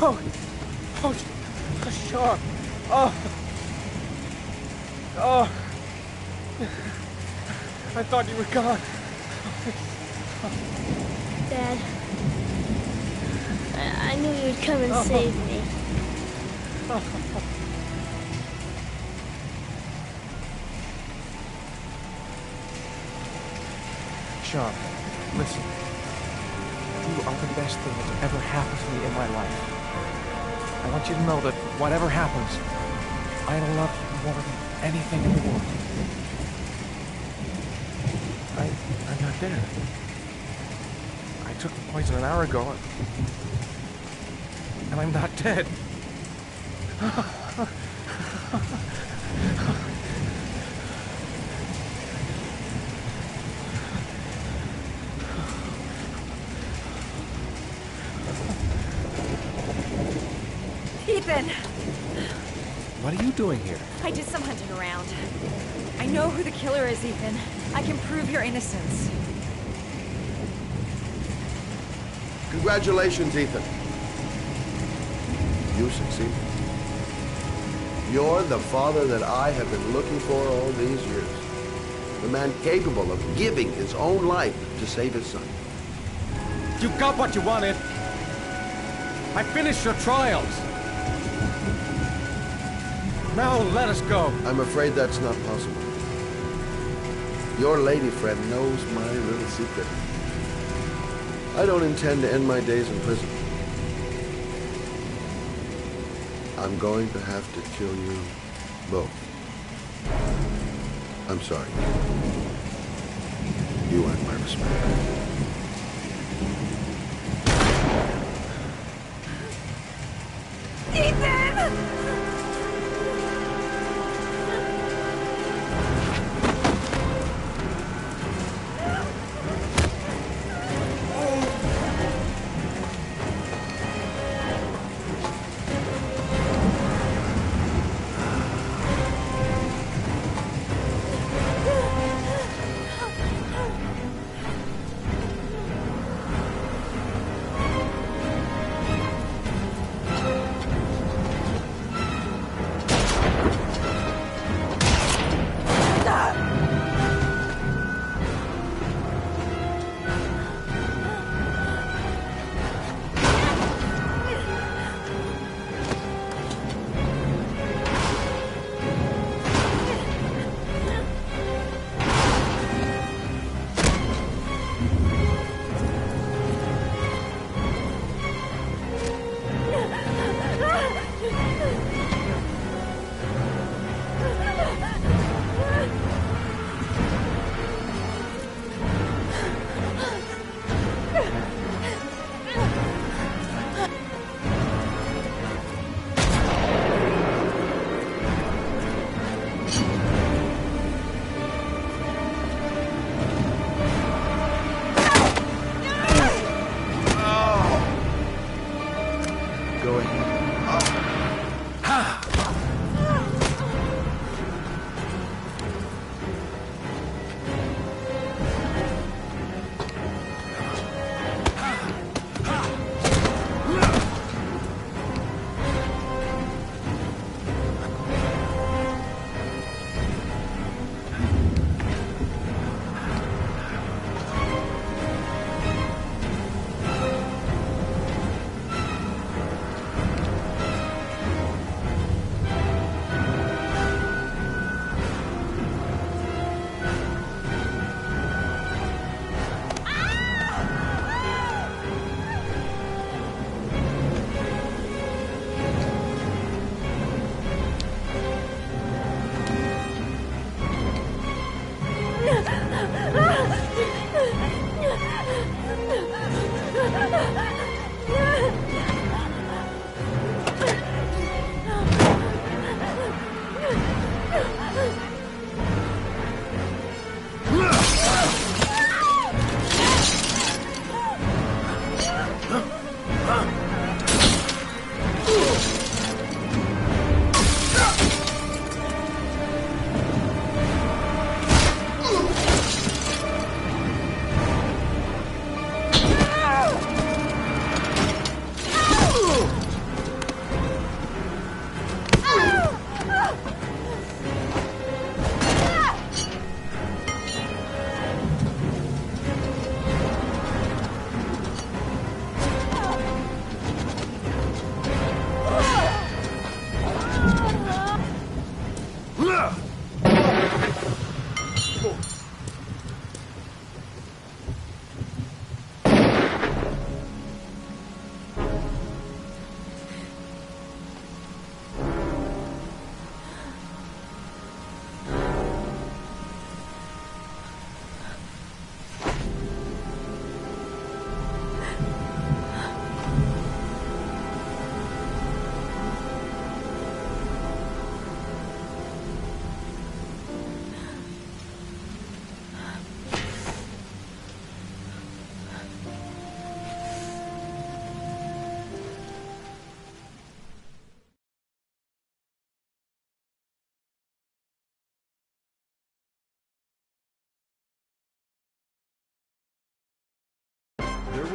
Oh, Sean. Oh. I thought you were gone. Dad, I knew you'd come and save me. Sean, listen. You are the best thing that's ever happened to me in my life. I want you to know that whatever happens, I love you more than anything in the world. I'm not dead. I took the poison an hour ago, and I'm not dead. Ethan! What are you doing here? I did some hunting around. I know who the killer is, Ethan. I can prove your innocence. Congratulations, Ethan. You succeeded. You're the father that I have been looking for all these years. The man capable of giving his own life to save his son. You got what you wanted. I finished your trials. Now let us go. I'm afraid that's not possible. Your lady friend knows my little secret. I don't intend to end my days in prison. I'm going to have to kill you both. I'm sorry. You earned my respect.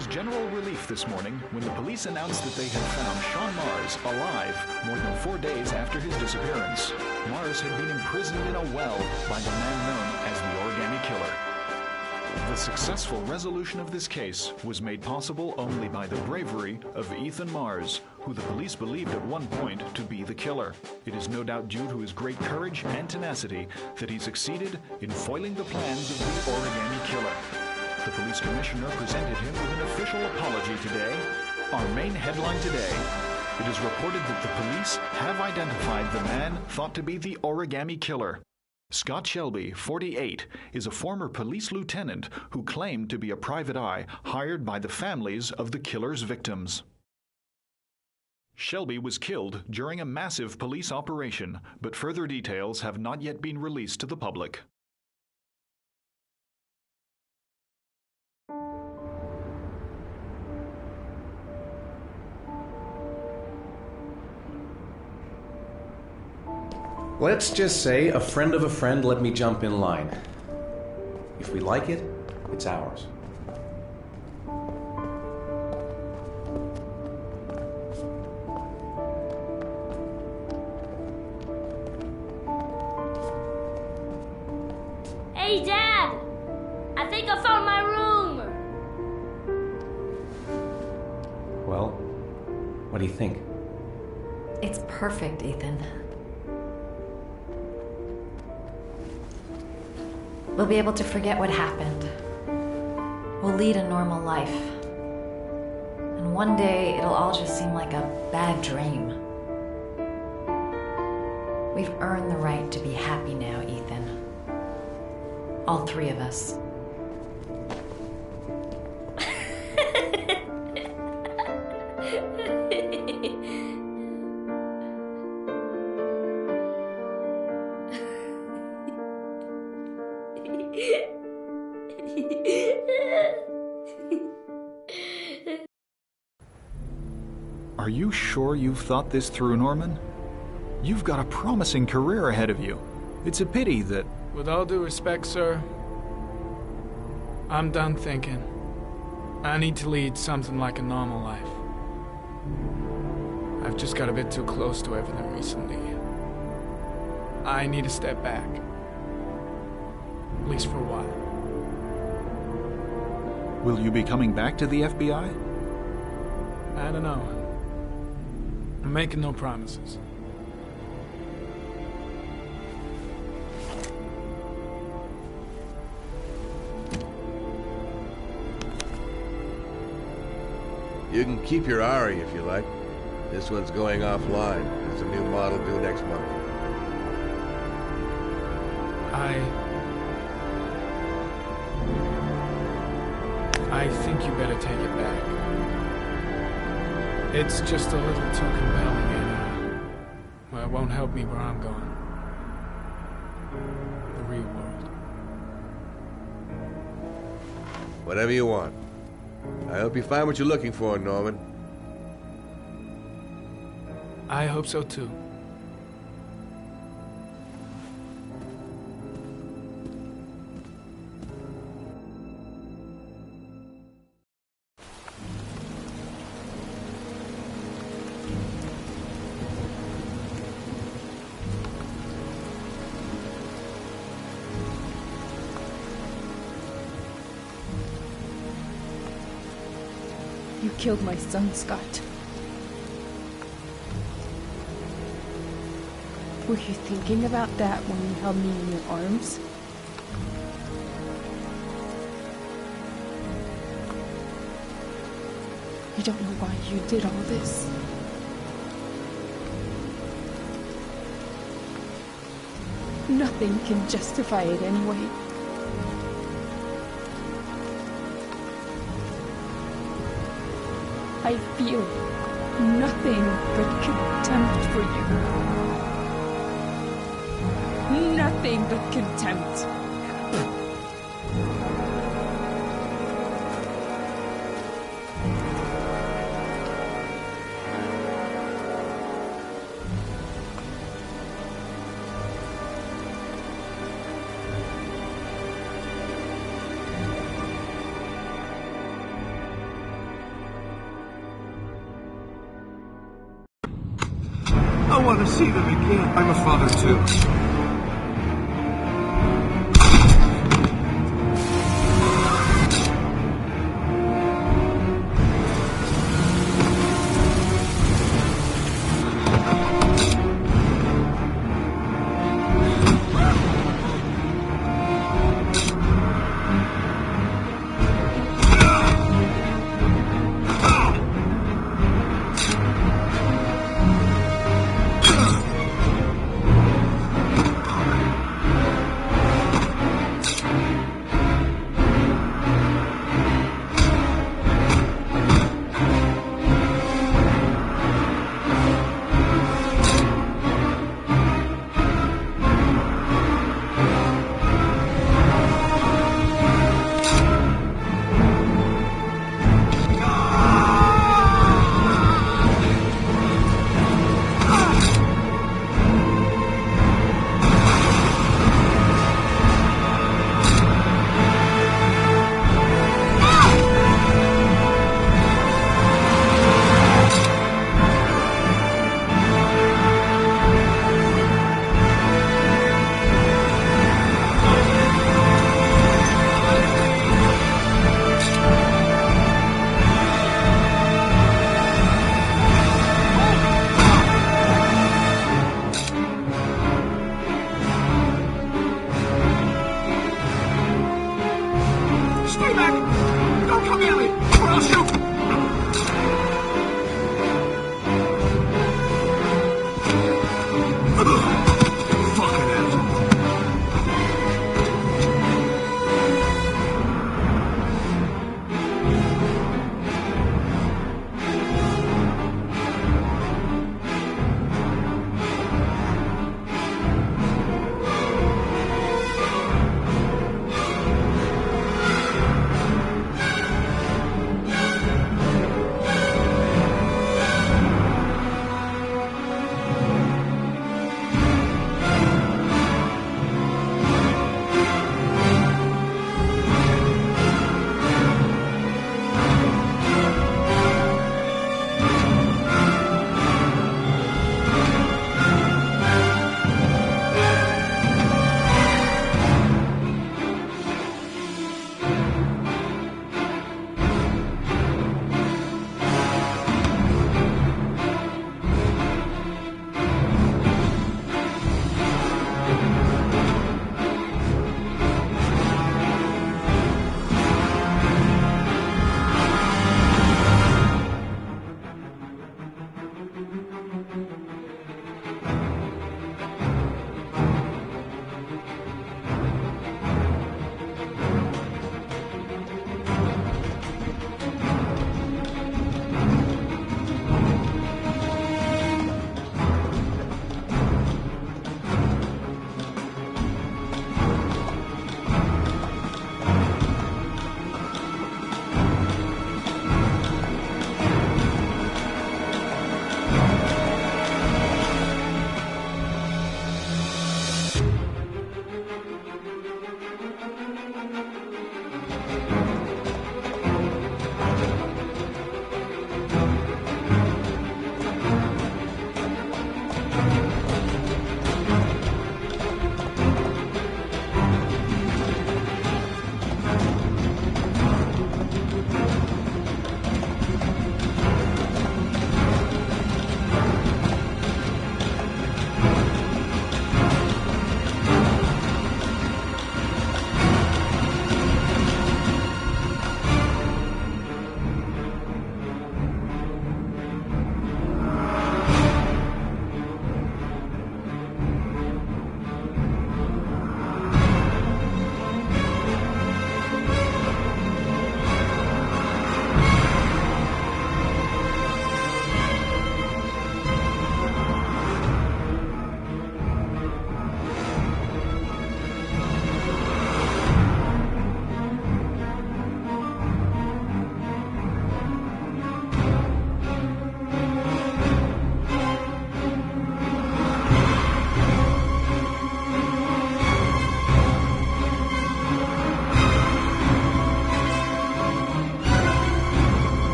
was general relief this morning when the police announced that they had found Sean Mars alive more than 4 days after his disappearance. Mars had been imprisoned in a well by the man known as the Origami Killer. The successful resolution of this case was made possible only by the bravery of Ethan Mars, who the police believed at one point to be the killer. It is no doubt due to his great courage and tenacity that he succeeded in foiling the plans of the Origami Killer. The police commissioner presented him with an official apology today. Our main headline today: it is reported that the police have identified the man thought to be the Origami Killer. Scott Shelby, 48, is a former police lieutenant who claimed to be a private eye hired by the families of the killer's victims. Shelby was killed during a massive police operation, but further details have not yet been released to the public. Let's just say a friend of a friend let me jump in line. If we like it, it's ours. Hey, Dad! I think I found my room! Well, what do you think? It's perfect, Ethan. We'll be able to forget what happened. We'll lead a normal life. And one day, it'll all just seem like a bad dream. We've earned the right to be happy now, Ethan. All three of us. Are you sure you've thought this through, Norman? You've got a promising career ahead of you. It's a pity that... With all due respect, sir, I'm done thinking. I need to lead something like a normal life. I've just got a bit too close to everything recently. I need to step back. At least for a while. Will you be coming back to the FBI? I don't know. I'm making no promises. You can keep your Ari if you like. This one's going offline. There's a new model due next month. I think you better take it back. It's just a little too compelling and, well, it won't help me where I'm going. The real world. Whatever you want. I hope you find what you're looking for, Norman. I hope so too. You killed my son, Scott. Were you thinking about that when you held me in your arms? I don't know why you did all this. Nothing can justify it anyway. I feel nothing but contempt for you. Nothing but contempt. I want to see them again. I'm a father too.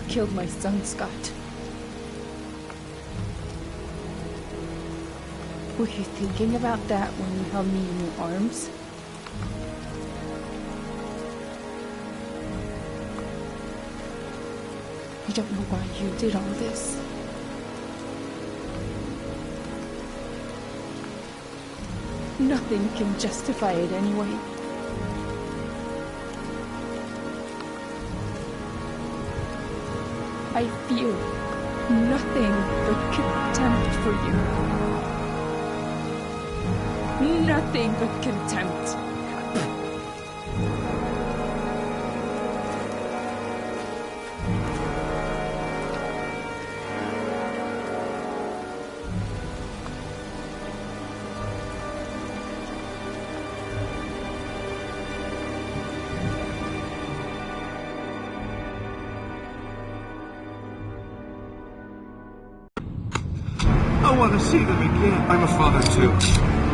killed my son, Scott. Were you thinking about that when you held me in your arms? I don't know why you did all this. Nothing can justify it anyway. I feel nothing but contempt for you. Nothing but contempt. I want to see them again. I'm a father too.